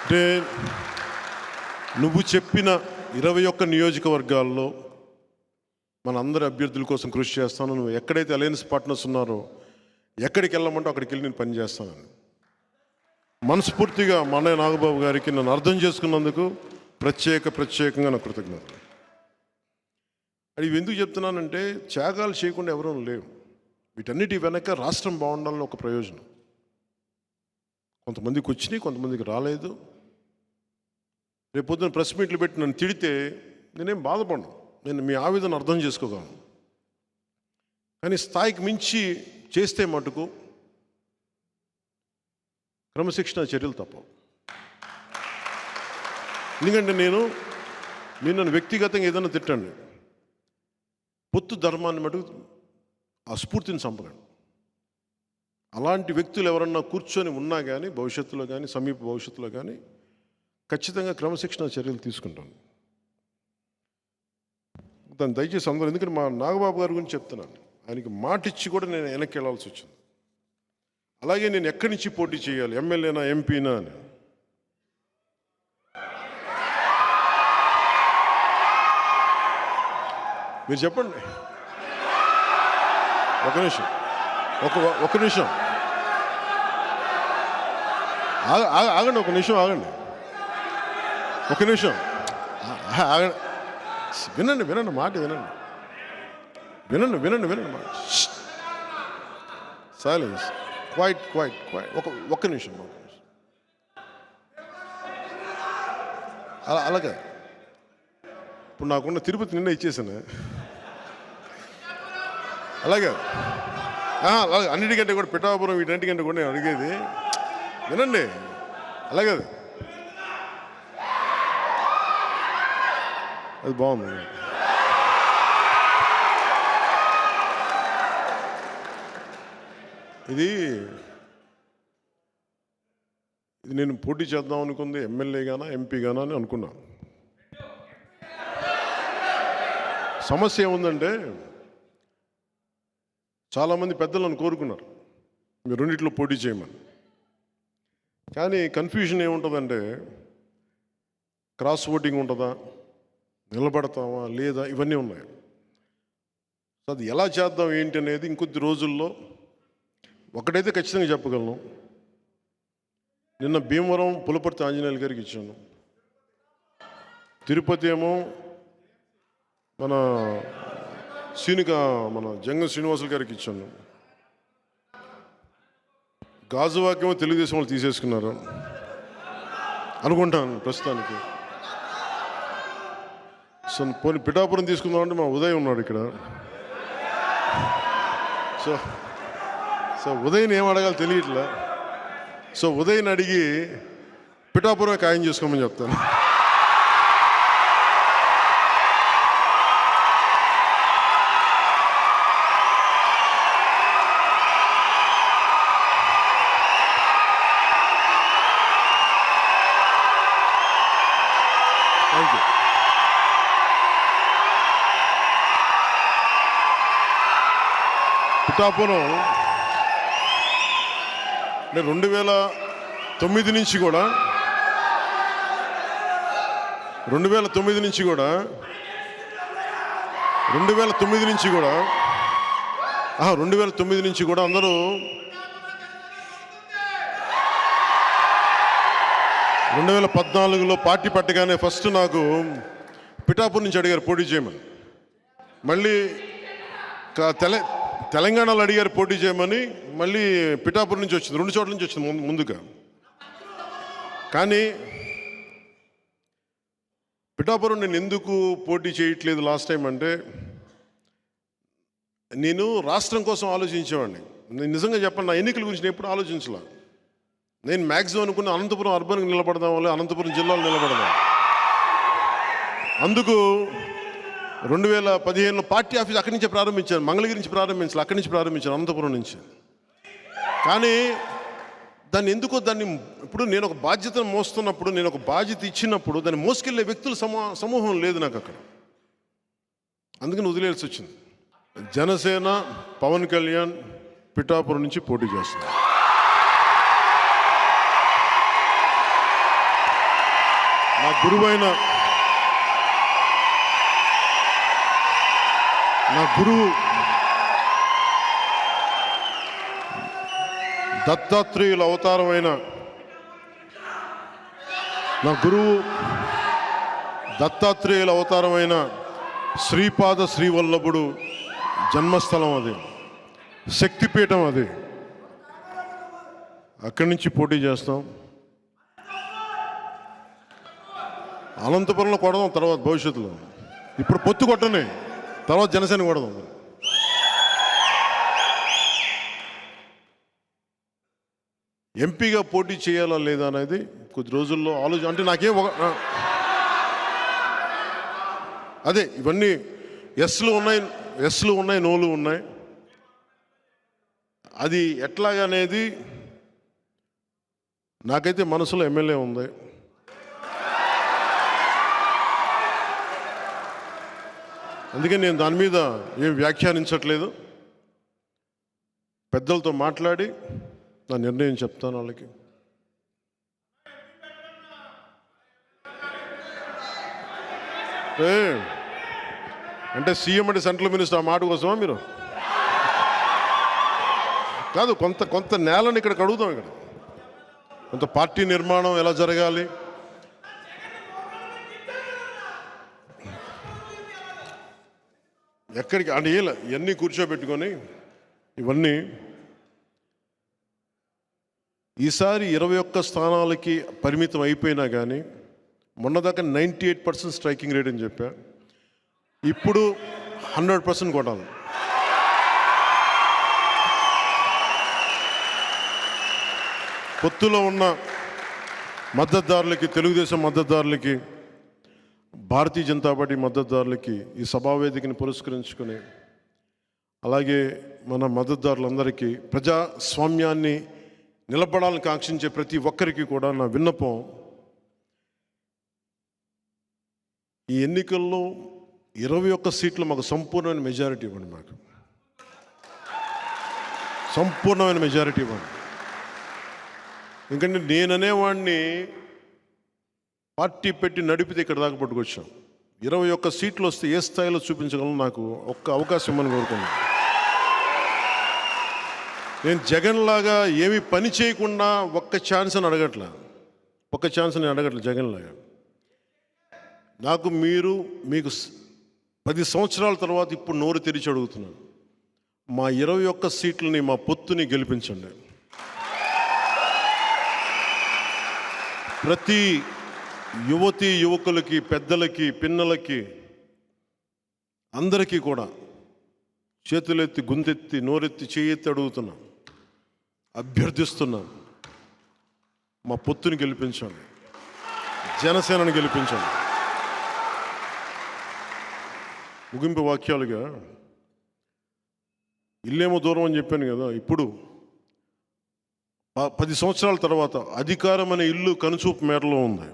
అంటే నువ్వు చెప్పిన 21 నియోజకవర్గాల్లో మనందరి అభ్యర్థుల కోసం కృషి చేస్తాను. నువ్వు ఎక్కడైతే అలయన్స్ పార్ట్నర్స్ ఉన్నారో ఎక్కడికి వెళ్ళమంటో అక్కడికి వెళ్ళి నేను పనిచేస్తానని మనస్ఫూర్తిగా మా అన్నయ్య నాగబాబు గారికి నన్ను అర్థం చేసుకున్నందుకు ప్రత్యేకంగా నా కృతజ్ఞతలు. అది ఇవి ఎందుకు చెప్తున్నానంటే, త్యాగాలు చేయకుండా ఎవరూ లేవు. వీటన్నిటి వెనక రాష్ట్రం బాగుండాలని ఒక ప్రయోజనం. కొంతమందికి వచ్చినాయి, కొంతమందికి రాలేదు. రేపు పొద్దున ప్రెస్ మీట్లు పెట్టి నన్ను తిడితే నేనేం బాధపడను. నేను మీ ఆవేదన అర్థం చేసుకోగలను. కానీ స్థాయికి మించి చేస్తే మటుకు క్రమశిక్షణ చర్యలు తప్పవు. ఎందుకంటే మీరు నన్ను వ్యక్తిగతంగా ఏదైనా తిట్టండి, పొత్తు ధర్మాన్ని మటుకు ఆ స్ఫూర్తిని చంపకండి. అలాంటి వ్యక్తులు ఎవరన్నా కూర్చొని ఉన్నా కానీ భవిష్యత్తులో కానీ సమీప భవిష్యత్తులో కానీ ఖచ్చితంగా క్రమశిక్షణ చర్యలు తీసుకుంటాను. దాన్ని దయచేసి అందరూ, ఎందుకంటే మా నాగబాబు గారి గురించి చెప్తున్నాను, ఆయనకి మాట ఇచ్చి కూడా నేను వెనక్కి వెళ్ళాల్సి వచ్చింది. అలాగే నేను ఎక్కడి నుంచి పోటీ చేయాలి, ఎమ్మెల్యేనా ఎంపీనా అని. మీరు చెప్పండి. ఒక నిమిషం ఆగండి. ఒక నిమిషం ఆగండి. వినండి మాట వినండి మాట. సైలెన్స్. క్వైట్. ఒక్క నిమిషం. అలాగే ఇప్పుడు నాకున్న తిరుపతి నిన్న ఇచ్చేసాను. అలాగే అన్నిటికంటే కూడా పిఠాపురం వీటన్నిటికంటే కూడా నేను అడిగేది వినండి. అలాగే అది బాగుంది. ఇది నేను పోటీ చేద్దాం అనుకుంది ఎమ్మెల్యేగానా ఎంపీగానా అని అనుకున్నాను. సమస్య ఏముందంటే, చాలామంది పెద్దలను కోరుకున్నారు మీరు రెండిట్లో పోటీ చేయమని. కానీ కన్ఫ్యూజన్ ఏముంటుందంటే, క్రాస్ ఓటింగ్ ఉంటుందా, నిలబడతామా లేదా, ఇవన్నీ ఉన్నాయి. సో అది ఎలా చేద్దాం ఏంటి అనేది ఇంకొద్ది రోజుల్లో ఒకటైతే ఖచ్చితంగా చెప్పగలను. నిన్న భీమవరం పులపర్తి ఆంజనేయులు గారికి ఇచ్చాను. తిరుపతి ఏమో మన జంగం శ్రీనివాసులు గారికి ఇచ్చాను. గాజువాకేమో తెలుగుదేశం వాళ్ళు తీసేసుకున్నారు అనుకుంటాను ప్రస్తుతానికి. సో పోనీ పిఠాపురం తీసుకుందామంటే మా ఉదయ్ ఉన్నాడు ఇక్కడ. సో ఉదయ్ని ఏం అడగాలో తెలియట్లే. సో ఉదయ్ని అడిగి పిఠాపురం ఖాయం చేసుకోమని చెప్తాను. Thank you. పిఠాపురం నేను 2009 నుంచి కూడా 2009 నుంచి కూడా 2009 నుంచి కూడా అందరూ 2014లో పార్టీ పట్టగానే ఫస్ట్ నాకు పిఠాపురం నుంచి అడిగారు పోటీ చేయమని. మళ్ళీ తెలంగాణలో అడిగారు పోటీ చేయమని. మళ్ళీ పిఠాపురం నుంచి వచ్చింది, 2 చోట్ల నుంచి వచ్చింది ముందుగా. కానీ పిఠాపురం నేను ఎందుకు పోటీ చేయట్లేదు లాస్ట్ టైం అంటే, నేను రాష్ట్రం కోసం ఆలోచించేవాడిని. నేను నిజంగా చెప్పండి, నా ఎన్నికల గురించి నేను ఎప్పుడు ఆలోచించలే. నేను మ్యాక్సిమం అనుకున్న అనంతపురం అర్బన్కి నిలబడదాం, వల్ల అనంతపురం జిల్లాలో నిలబడదాం. అందుకు 2015లో పార్టీ ఆఫీస్ అక్కడి నుంచే ప్రారంభించాను. మంగళగిరి నుంచి ప్రారంభించాలి, అక్కడి నుంచి ప్రారంభించాను, అనంతపురం నుంచి. కానీ దాన్ని ఇప్పుడు నేను ఒక బాధ్యతను మోస్తున్నప్పుడు, నేను ఒక బాధ్యత ఇచ్చినప్పుడు దాన్ని మోసుకెళ్లే వ్యక్తుల సమూహం లేదు నాకు అక్కడ. అందుకని వదిలేయాల్సి వచ్చింది. జనసేన పవన్ కళ్యాణ్ పిఠాపురం నుంచి పోటీ చేస్తున్నారు. నా గురువు దత్తాత్రేయుల అవతారమైన శ్రీపాద శ్రీవల్లభుడు జన్మస్థలం అది, శక్తిపీఠం అది. అక్కడి నుంచి పోటీ చేస్తాం. అనంతపురంలో కొడదాం తర్వాత భవిష్యత్తులో. ఇప్పుడు పొత్తు కొట్టనే, తర్వాత జనసేన కొడదాం. ఎంపీగా పోటీ చేయాలా లేదా అనేది కొద్ది రోజుల్లో అంటే నాకేం అదే ఇవన్నీ ఎస్లు ఉన్నాయి, నోలు ఉన్నాయి. అది ఎట్లాగనేది నాకైతే మనసులో ఎమ్మెల్యే ఉంది. అందుకని నేను దాని మీద ఏం వ్యాఖ్యానించట్లేదు. పెద్దలతో మాట్లాడి నా నిర్ణయం చెప్తాను వాళ్ళకి. అంటే సీఎం అంటే సెంట్రల్ మినిస్టర్, ఆ మాట కోసమా మీరు? కాదు, కొంత నేలని ఇక్కడ కడుగుతాం. ఇక్కడ కొంత పార్టీ నిర్మాణం ఎలా జరగాలి, ఎక్కడికి అంటే ఇవన్నీ కూర్చోబెట్టుకొని ఇవన్నీ ఈసారి 21 స్థానాలకి పరిమితం అయిపోయినా కానీ, మొన్నదాకా 98% స్ట్రైకింగ్ రేట్ అని చెప్పా. ఇప్పుడు 100% కొట్టాలి. పొత్తులో ఉన్న మద్దతుదారులకి, తెలుగుదేశం మద్దతుదారులకి, భారతీయ జనతా పార్టీ మద్దతుదారులకి ఈ సభావేదికని పురస్కరించుకుని, అలాగే మన మద్దతుదారులందరికీ, ప్రజాస్వామ్యాన్ని నిలబడాలని కాంక్షించే ప్రతి ఒక్కరికి కూడా నా విన్నపం, ఈ ఎన్నికల్లో 21 సీట్లు మాకు సంపూర్ణమైన మెజారిటీ ఇవ్వండి. మాకు సంపూర్ణమైన మెజారిటీ ఇవ్వండి. ఎందుకంటే నేననేవాడిని పార్టీ పెట్టి నడిపితే ఇక్కడ దాకా పట్టుకొచ్చాం. 21 సీట్లు వస్తే ఏ స్థాయిలో చూపించగలను, నాకు ఒక్క అవకాశం ఇవ్వమని కోరుకున్నాను. నేను జగన్ లాగా ఏమీ పని చేయకుండా ఒక్క ఛాన్స్ అని అడగట్లా, జగన్ లాగా. నాకు మీకు 10 సంవత్సరాల తర్వాత ఇప్పుడు నోరు తెరిచి అడుగుతున్నాను, మా 21 సీట్లని, మా పొత్తుని గెలిపించండి. ప్రతి యువతి యువకులకి, పెద్దలకి, పిన్నలకి, అందరికీ కూడా చేతులెత్తి, గుంతెత్తి, నోరెత్తి, చేయెత్తి అడుగుతున్నా, అభ్యర్థిస్తున్నా, మా పొత్తుని గెలిపించాలి, జనసేనని గెలిపించాలి. ముగింపు వాక్యాలుగా ఇల్లేమో దూరం అని చెప్పాను కదా, ఇప్పుడు 10 సంవత్సరాల తర్వాత అధికారం అనే ఇల్లు కనుచూపు మేరలో ఉంది.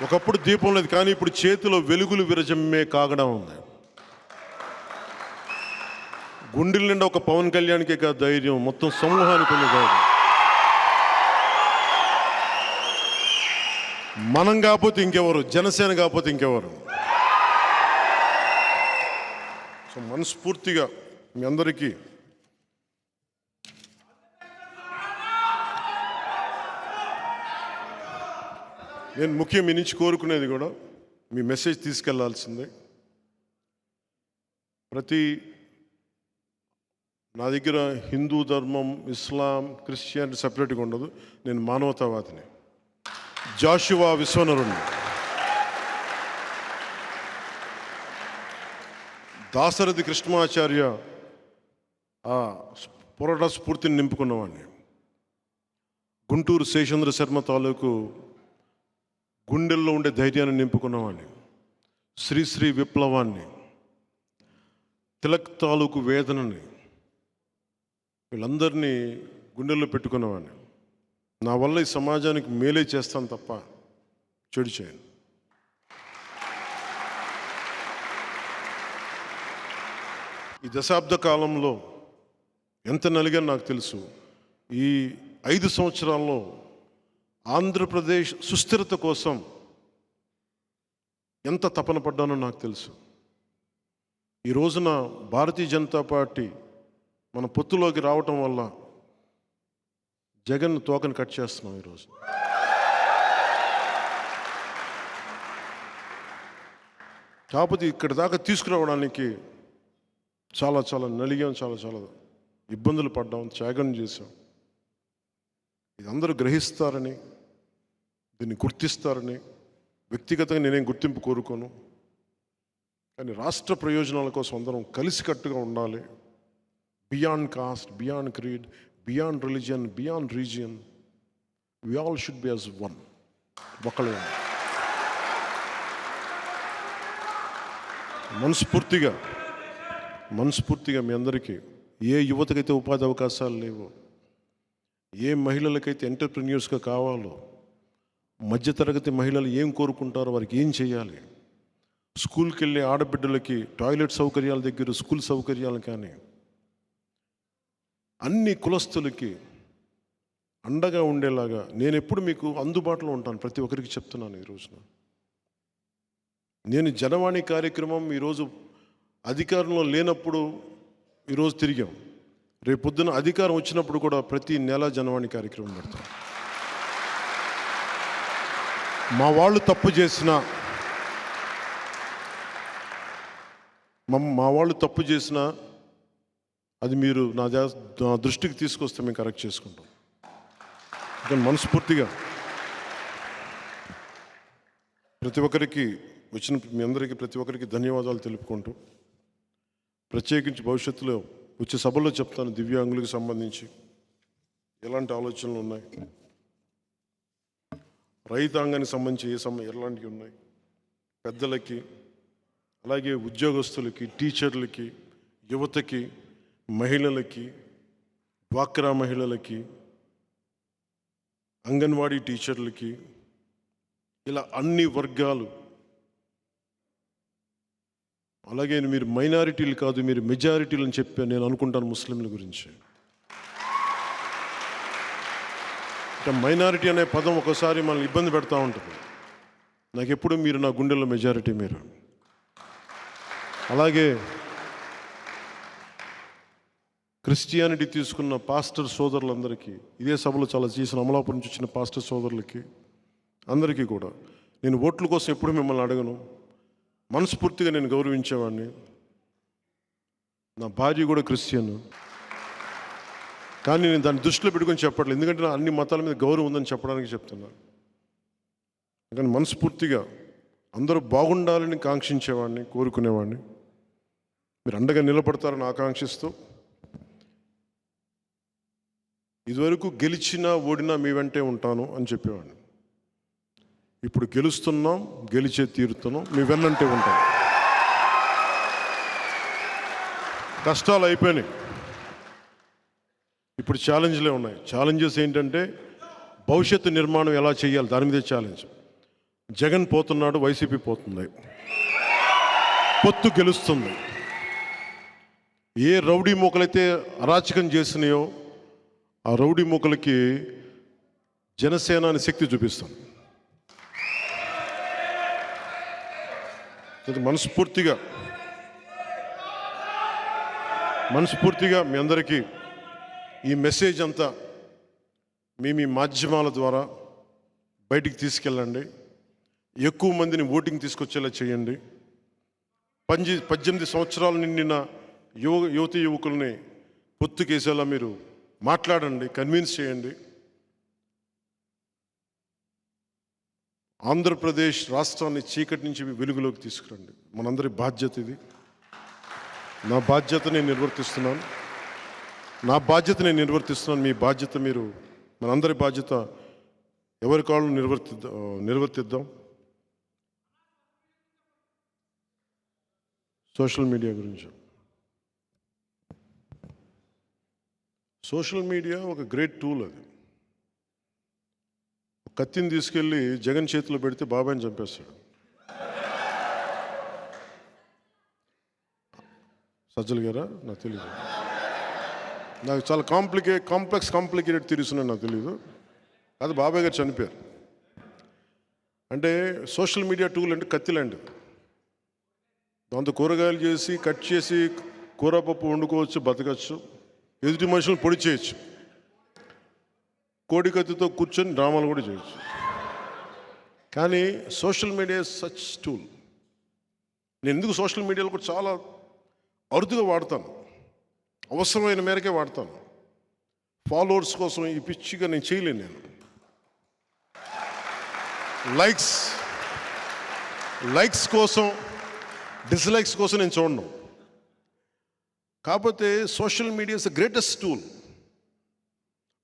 ఒకప్పుడు దీపం లేదు, కానీ ఇప్పుడు చేతిలో వెలుగులు విరజమ్మే కాగడం ఉంది. గుండెల నిండా ఒక పవన్ కళ్యాణ్కే కాదు ధైర్యం, మొత్తం సమూహానికి ఉంది ధైర్యం. మనం కాకపోతే ఇంకెవరు, జనసేన కాకపోతే ఇంకెవరు. సో మనస్ఫూర్తిగా మీ అందరికీ నేను ముఖ్యం మీ నుంచి కోరుకునేది కూడా మీ మెసేజ్ తీసుకెళ్లాల్సిందే. నా దగ్గర హిందూ ధర్మం, ఇస్లాం, క్రిస్టియానిటీ సపరేట్గా ఉండదు. నేను మానవతావాదిని, జాషువా విశ్వనరుణ్ణి. దాశరథి కృష్ణమాచార్య ఆ పోరాట స్ఫూర్తిని నింపుకున్నవాడిని. గుంటూరు శేషేంద్ర శర్మ తాలూకు గుండెల్లో ఉండే ధైర్యాన్ని నింపుకున్నవాడిని. శ్రీశ్రీ విప్లవాన్ని, తిలక్ తాలూకు వేదనని, వీళ్ళందరినీ గుండెల్లో పెట్టుకున్నవాడిని. నా వల్ల ఈ సమాజానికి మేలే చేస్తాను తప్ప చెడు చేయను. ఈ దశాబ్ద కాలంలో ఎంత నలిగానో నాకు తెలుసు. ఈ 5 సంవత్సరాల్లో ఆంధ్రప్రదేశ్ సుస్థిరత కోసం ఎంత తపన పడ్డానో నాకు తెలుసు. ఈ రోజున భారతీయ జనతా పార్టీ మన పొత్తులోకి రావటం వల్ల జగన్ తోకని కట్ చేస్తున్నాం ఈరోజు. కాకపోతే ఇక్కడి దాకా తీసుకురావడానికి చాలా చాలా నలిగాం, చాలా చాలా ఇబ్బందులు పడ్డాం, త్యాగం చేశాం. ఇది అందరూ గ్రహిస్తారని, దీన్ని గుర్తిస్తారని వ్యక్తిగతంగా నేనేం గుర్తింపు కోరుకోను. కానీ రాష్ట్ర ప్రయోజనాల కోసం అందరం కలిసికట్టుగా ఉండాలి. Beyond caste, beyond creed, beyond religion, beyond region, we all should be as one. ఒకళ్ళే. మనస్ఫూర్తిగా మీ అందరికీ, ఏ యువతకైతే ఉపాధి అవకాశాలు లేవో, ఏ మహిళలకైతే ఎంటర్ప్రెన్యూర్స్గా కావాలో, మధ్యతరగతి మహిళలు ఏం కోరుకుంటారో, వారికి ఏం చేయాలి, స్కూల్కి వెళ్ళే ఆడబిడ్డలకి టాయిలెట్ సౌకర్యాల దగ్గర స్కూల్ సౌకర్యాలు కానీ, అన్ని కులస్తులకి అండగా ఉండేలాగా నేను ఎప్పుడు మీకు అందుబాటులో ఉంటాను. ప్రతి ఒక్కరికి చెప్తున్నాను. ఈ రోజున నేను జనవాణి కార్యక్రమం ఈరోజు అధికారంలో లేనప్పుడు ఈరోజు తిరిగాం. రేపు పొద్దున అధికారం వచ్చినప్పుడు కూడా ప్రతి నెల జనవాణి కార్యక్రమం పెడతాం. మా వాళ్ళు తప్పు చేసినా అది మీరు నా దృష్టికి తీసుకొస్తే మేము కరెక్ట్ చేసుకుంటాం. కానీ మనస్ఫూర్తిగా ప్రతి ఒక్కరికి వచ్చిన మీ అందరికీ ప్రతి ఒక్కరికి ధన్యవాదాలు తెలుపుకుంటూ, ప్రత్యేకించి భవిష్యత్తులో వచ్చే సభలో చెప్తాను దివ్యాంగులకు సంబంధించి ఎలాంటి ఆలోచనలు ఉన్నాయి, రైతాంగానికి సంబంధించి ఎలాంటివి ఉన్నాయి, పెద్దలకి, అలాగే ఉద్యోగస్తులకి, టీచర్లకి, యువతకి, మహిళలకి, డ్వాక్రా మహిళలకి, అంగన్వాడీ టీచర్లకి, ఇలా అన్ని వర్గాలు. అలాగే మీరు మైనారిటీలు కాదు, మీరు మెజారిటీలు అని చెప్పి నేను అనుకుంటాను ముస్లింల గురించి. అంటే మైనారిటీ అనే పదం ఒకసారి మనల్ని ఇబ్బంది పెడతా ఉంటుంది. నాకు ఎప్పుడు మీరు నా గుండెల్లో మెజారిటీ మీరు. అలాగే క్రిస్టియానిటీ తీసుకున్న పాస్టర్ సోదరులందరికీ, ఇదే సభలో చాలా చేసిన అమలాపురం నుంచి వచ్చిన పాస్టర్ సోదరులకి అందరికీ కూడా నేను ఓట్ల కోసం ఎప్పుడు మిమ్మల్ని అడగను. మనస్ఫూర్తిగా నేను గౌరవించేవాడిని. నా భార్య కూడా క్రిస్టియన్, కానీ నేను దాన్ని దృష్టిలో పెట్టుకొని చెప్పట్లేదు, ఎందుకంటే నా అన్ని మతాల మీద గౌరవం ఉందని చెప్పడానికి చెప్తున్నాను. కానీ మనస్ఫూర్తిగా అందరూ బాగుండాలని కాంక్షించేవాడిని, కోరుకునేవాడిని. మీరు అండగా నిలబడతారని ఆకాంక్షిస్తూ ఇదివరకు గెలిచినా ఓడినా మీ వెంటే ఉంటాను అని చెప్పేవాడిని. ఇప్పుడు గెలుస్తున్నాం, గెలిచే తీరుతున్నాం, మీ వెన్నంటే ఉంటాం. కష్టాలు అయిపోయినాయి, ఇప్పుడు ఛాలెంజ్లే ఉన్నాయి. ఛాలెంజెస్ ఏంటంటే భవిష్యత్తు నిర్మాణం ఎలా చేయాలి, దాని మీదే ఛాలెంజ్. జగన్ పోతున్నాడు, వైసీపీ పోతుంది, పొత్తు గెలుస్తుంది. ఏ రౌడీ మూకలైతే అరాచకం చేసినాయో ఆ రౌడీ మూకలకి జనసేన అనే శక్తి చూపిస్తాం. మనస్ఫూర్తిగా మీ అందరికీ ఈ మెసేజ్ అంతా మీ మాధ్యమాల ద్వారా బయటికి తీసుకెళ్ళండి. ఎక్కువ మందిని ఓటింగ్ తీసుకొచ్చేలా చేయండి. 18 సంవత్సరాలు నిండిన యువతి యువకుల్ని పొత్తుకేసేలా మీరు మాట్లాడండి, కన్విన్స్ చేయండి. ఆంధ్రప్రదేశ్ రాష్ట్రాన్ని చీకటి నుంచి వెలుగులోకి తీసుకురండి. మనందరి బాధ్యత ఇది. నా బాధ్యత నేను నిర్వర్తిస్తున్నాను. మీ బాధ్యత మీరు, మనందరి బాధ్యత ఎవరి కాళ్ళు నిర్వర్తిద్దాం. సోషల్ మీడియా గురించి. సోషల్ మీడియా ఒక గ్రేట్ టూల్. అది కత్తిని తీసుకెళ్ళి జగన్ చేతిలో పెడితే బాబాయ్ని చంపేస్తాడు. సజ్జల గారా, నాకు తెలీదు. నాకు చాలా కాంప్లెక్స్డ్ తిరుగుతున్నాను, నాకు తెలీదు. అది బాబాయ్ గారు చనిపోయారు. అంటే సోషల్ మీడియా టూల్ అంటే కత్తి లాంటిది. దాంతో కూరగాయలు చేసి కట్ చేసి కూరపప్పు వండుకోవచ్చు, బతకచ్చు, ఎదుటి మనుషులను పొడి చేయొచ్చు, కోడి కత్తితో కూర్చొని డ్రామాలు కూడా చేయొచ్చు. కానీ సోషల్ మీడియా సచ్ టూల్. నేను ఎందుకు సోషల్ మీడియాలో కూడా చాలా అరుదుగా వాడతాను, అవసరమైన మేరకే వాడతాను. ఫాలోవర్స్ కోసం ఈ పిచ్చిగా నేను చేయలేను. నేను లైక్స్ కోసం, డిస్లైక్స్ కోసం నేను చూడను. కాకపోతే social media is the greatest tool.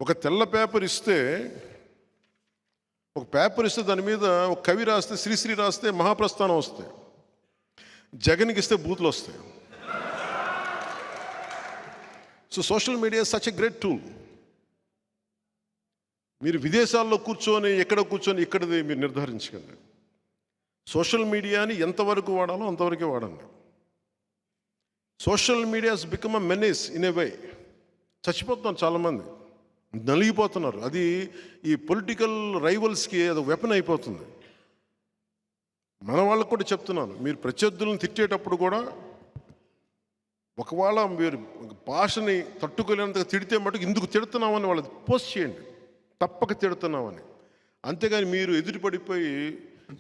ఒక తెల్ల పేపర్ ఇస్తే దాని మీద ఒక కవి రాస్తే, శ్రీశ్రీ రాస్తే మహాప్రస్థానం వస్తాయి. జగన్కి ఇస్తే బూతులు వస్తాయి. So social media is such a great tool. మీరు విదేశాల్లో కూర్చొని ఇక్కడది మీరు నిర్ధారించకండి. సోషల్ మీడియాని ఎంతవరకు వాడాలో అంతవరకే వాడండి. Social media has become a menace in a way. చచ్చిపోతున్నారు చాలామంది, నలిగిపోతున్నారు. అది ఈ పొలిటికల్ రైవల్స్కి అది వెపన్ అయిపోతుంది. మన వాళ్ళకు కూడా చెప్తున్నాను, మీరు ప్రత్యర్థులను తిట్టేటప్పుడు కూడా ఒకవేళ మీరు భాషని తట్టుకోలేనంతగా తిడితే మటుకు ఇందుకు తిడుతున్నామని వాళ్ళది పోస్ట్ చేయండి, తప్పక తిడుతున్నామని. అంతేగాని మీరు ఎదురుపడిపోయి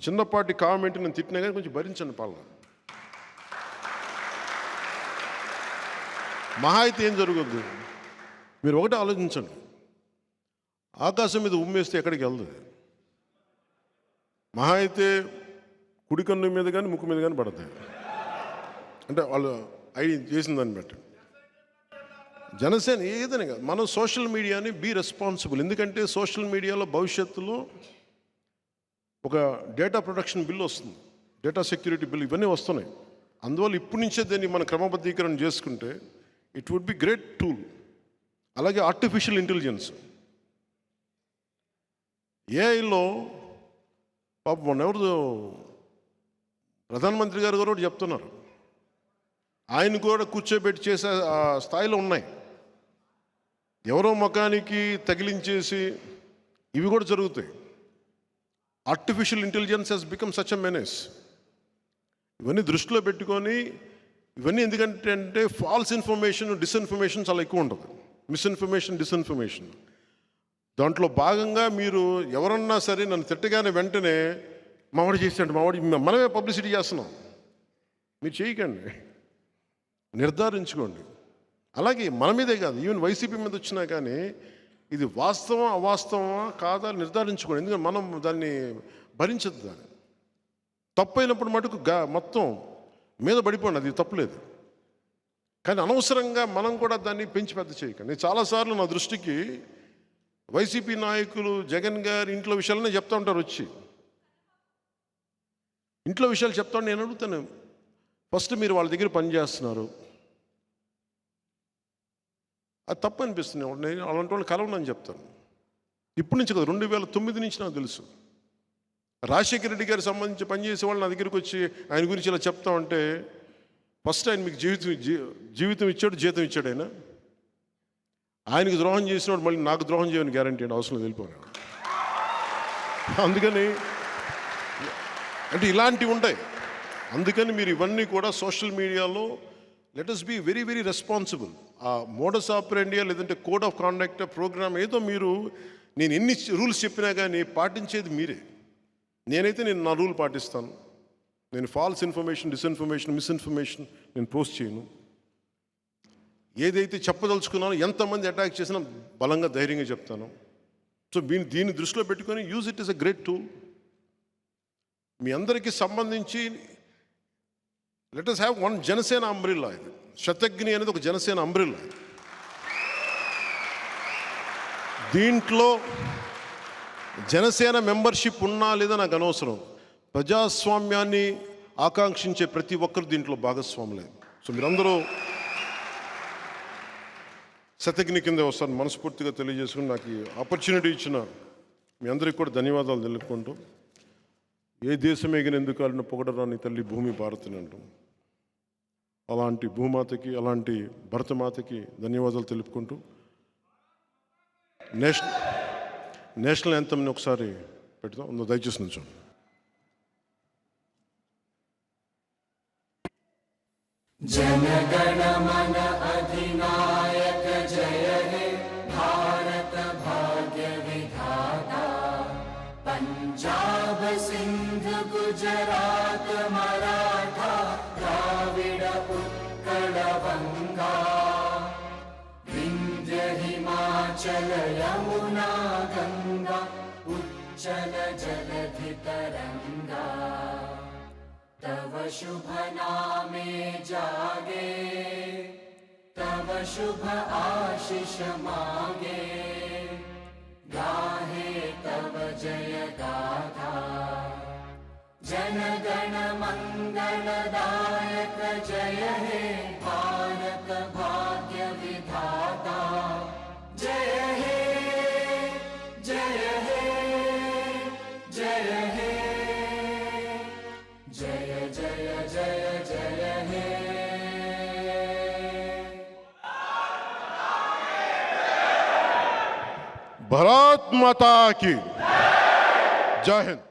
చిన్నపాటి కామెంట్ నేను తిట్టినా కానీ కొంచెం భరించండి. పాలన మహా అయితే ఏం జరుగుద్ది? మీరు ఒకటే ఆలోచించండి, ఆకాశం మీద ఉమ్మేస్తే ఎక్కడికి వెళ్తుంది? మహా అయితే కుడి కన్ను మీద కానీ ముక్కు మీద కానీ పడతాయి. అంటే వాళ్ళు చేసిన దాన్ని బట్టి. జనసేన ఏదైనా కాదు, మనం సోషల్ మీడియాని బీ రెస్పాన్సిబుల్. ఎందుకంటే సోషల్ మీడియాలో భవిష్యత్తులో ఒక డేటా ప్రొటెక్షన్ బిల్ వస్తుంది, డేటా సెక్యూరిటీ బిల్, ఇవన్నీ వస్తున్నాయి. అందువల్ల ఇప్పటి నుంచే దీన్ని మనం క్రమబద్ధీకరణ చేసుకుంటే it would be great tool. అలాగే ఆర్టిఫిషియల్ ఇంటెలిజెన్స్, ఏఐలో పాపం మొన్న ఎవరు ప్రధానమంత్రి గారు కూడా చెప్తున్నారు, ఆయన కూడా కూర్చోబెట్టి చేసే ఆ స్థాయిలో ఉన్నాయి. ఎవరో ముఖానికి తగిలించేసి ఇవి కూడా జరుగుతాయి. Artificial intelligence has become such a menace. ఇవన్నీ దృష్టిలో పెట్టుకొని, ఇవన్నీ ఎందుకంటే ఫాల్స్ ఇన్ఫర్మేషన్, డిస్ఇన్ఫర్మేషన్ చాలా ఎక్కువ ఉంటుంది. Misinformation, disinformation. దాంట్లో భాగంగా మీరు ఎవరన్నా సరే నన్ను తిట్టగానే వెంటనే మావాడు చేసాడు, మనమే పబ్లిసిటీ చేస్తున్నాం. మీరు చేయకండి, నిర్ధారించుకోండి. అలాగే మన మీదే కాదు, ఈవెన్ వైసీపీ మీద వచ్చినా కానీ ఇది వాస్తవం అవాస్తవమా కాదా నిర్ధారించుకోండి. ఎందుకంటే మనం దాన్ని భరించద్దు. దాన్ని తప్పైనప్పుడు మటుకు మొత్తం మీద పడిపోండి, అది తప్పులేదు. కానీ అనవసరంగా మనం కూడా దాన్ని పెంచి పెద్ద చేయకండి. చాలాసార్లు నా దృష్టికి వైసీపీ నాయకులు జగన్ గారి ఇంట్లో విషయాలనే చెప్తా ఉంటారు. వచ్చి ఇంట్లో విషయాలు చెప్తా ఉంటే నేను అడుగుతాను, ఫస్ట్ మీరు వాళ్ళ దగ్గర పనిచేస్తున్నారు, అది తప్పు అనిపిస్తుంది. నేను అలాంటి వాళ్ళు కలవనని చెప్తాను. ఇప్పటి నుంచి కదా, 2009 నుంచి నాకు తెలుసు. రాజశేఖర రెడ్డి గారికి సంబంధించి పనిచేసే వాళ్ళు నా దగ్గరికి వచ్చి ఆయన గురించి ఇలా చెప్తా ఉంటే, ఫస్ట్ ఆయన మీకు జీవితం ఇచ్చాడు, జీతం ఇచ్చాడు. ఆయనకి ద్రోహం చేసినప్పుడు మళ్ళీ నాకు ద్రోహం చేయని గ్యారంటీ అండి, అవసరం వెళ్ళిపోయాను. అందుకని అంటే ఇలాంటివి ఉంటాయి. అందుకని మీరు ఇవన్నీ కూడా సోషల్ మీడియాలో let us be very very responsible. ఆ మోడస్ ఆపరెండి లేదంటే కోడ్ ఆఫ్ కాండక్ట్ ప్రోగ్రామ్ ఏదో మీరు, నేను ఎన్ని రూల్స్ చెప్పినా కానీ పాటించేది మీరే. నేను నా రూల్ పాటిస్తాను. నేను ఫాల్స్ ఇన్ఫర్మేషన్, డిస్ఇన్ఫర్మేషన్, మిస్ఇన్ఫర్మేషన్ నేను పోస్ట్ చేయను. ఏదైతే చెప్పదలుచుకున్నానో ఎంతమంది అటాక్ చేసినా బలంగా ధైర్యంగా చెప్తాను. సో దీన్ని దృష్టిలో పెట్టుకొని use it is a great tool. మీ అందరికీ సంబంధించి let us have one Janasena umbrella. ఇది శతఘ్ని అనేది ఒక జనసేన అంబ్రిల్లా. దీంట్లో జనసేన మెంబర్షిప్ ఉన్నా లేదా నాకు అనవసరం. ప్రజాస్వామ్యాన్ని ఆకాంక్షించే ప్రతి ఒక్కరు దీంట్లో భాగస్వాములే. సో మీరందరూ శతఘ్ని కింద వస్తాను మనస్ఫూర్తిగా తెలియజేసుకుని, నాకు ఈ ఆపర్చునిటీ ఇచ్చిన మీ అందరికీ కూడా ధన్యవాదాలు తెలుపుకుంటూ, ఏ దేశం ఎగినెందుకు కాలిన పొగడరాని తల్లి భూమి భారతిని అంటాం. అలాంటి భూమాతకి, అలాంటి భరతమాతకి ధన్యవాదాలు తెలుపుకుంటూ, నేషనల్ యాంథమ్ని ఒకసారి పెడతాం. దయచేసి నుంచోండి. जनगण मन अधिनायक जय हे भारत भाग्य विधाता। पंजाब सिंध गुजरात मराठा द्राविड उत्कल बंगा, विंध्य हिमाचल यमुना गंगा उच्चल जलधि तरंगा। तव शुभ नामे जागे, तव शुभ आशीष मागे, गाहे तव जय गाथा। जनगण मंगलदायक जय हे भारत भाग्य विधाता। जय हे जय हे जय हे जय जय जय जय हे। भारत माता की जय हिंद।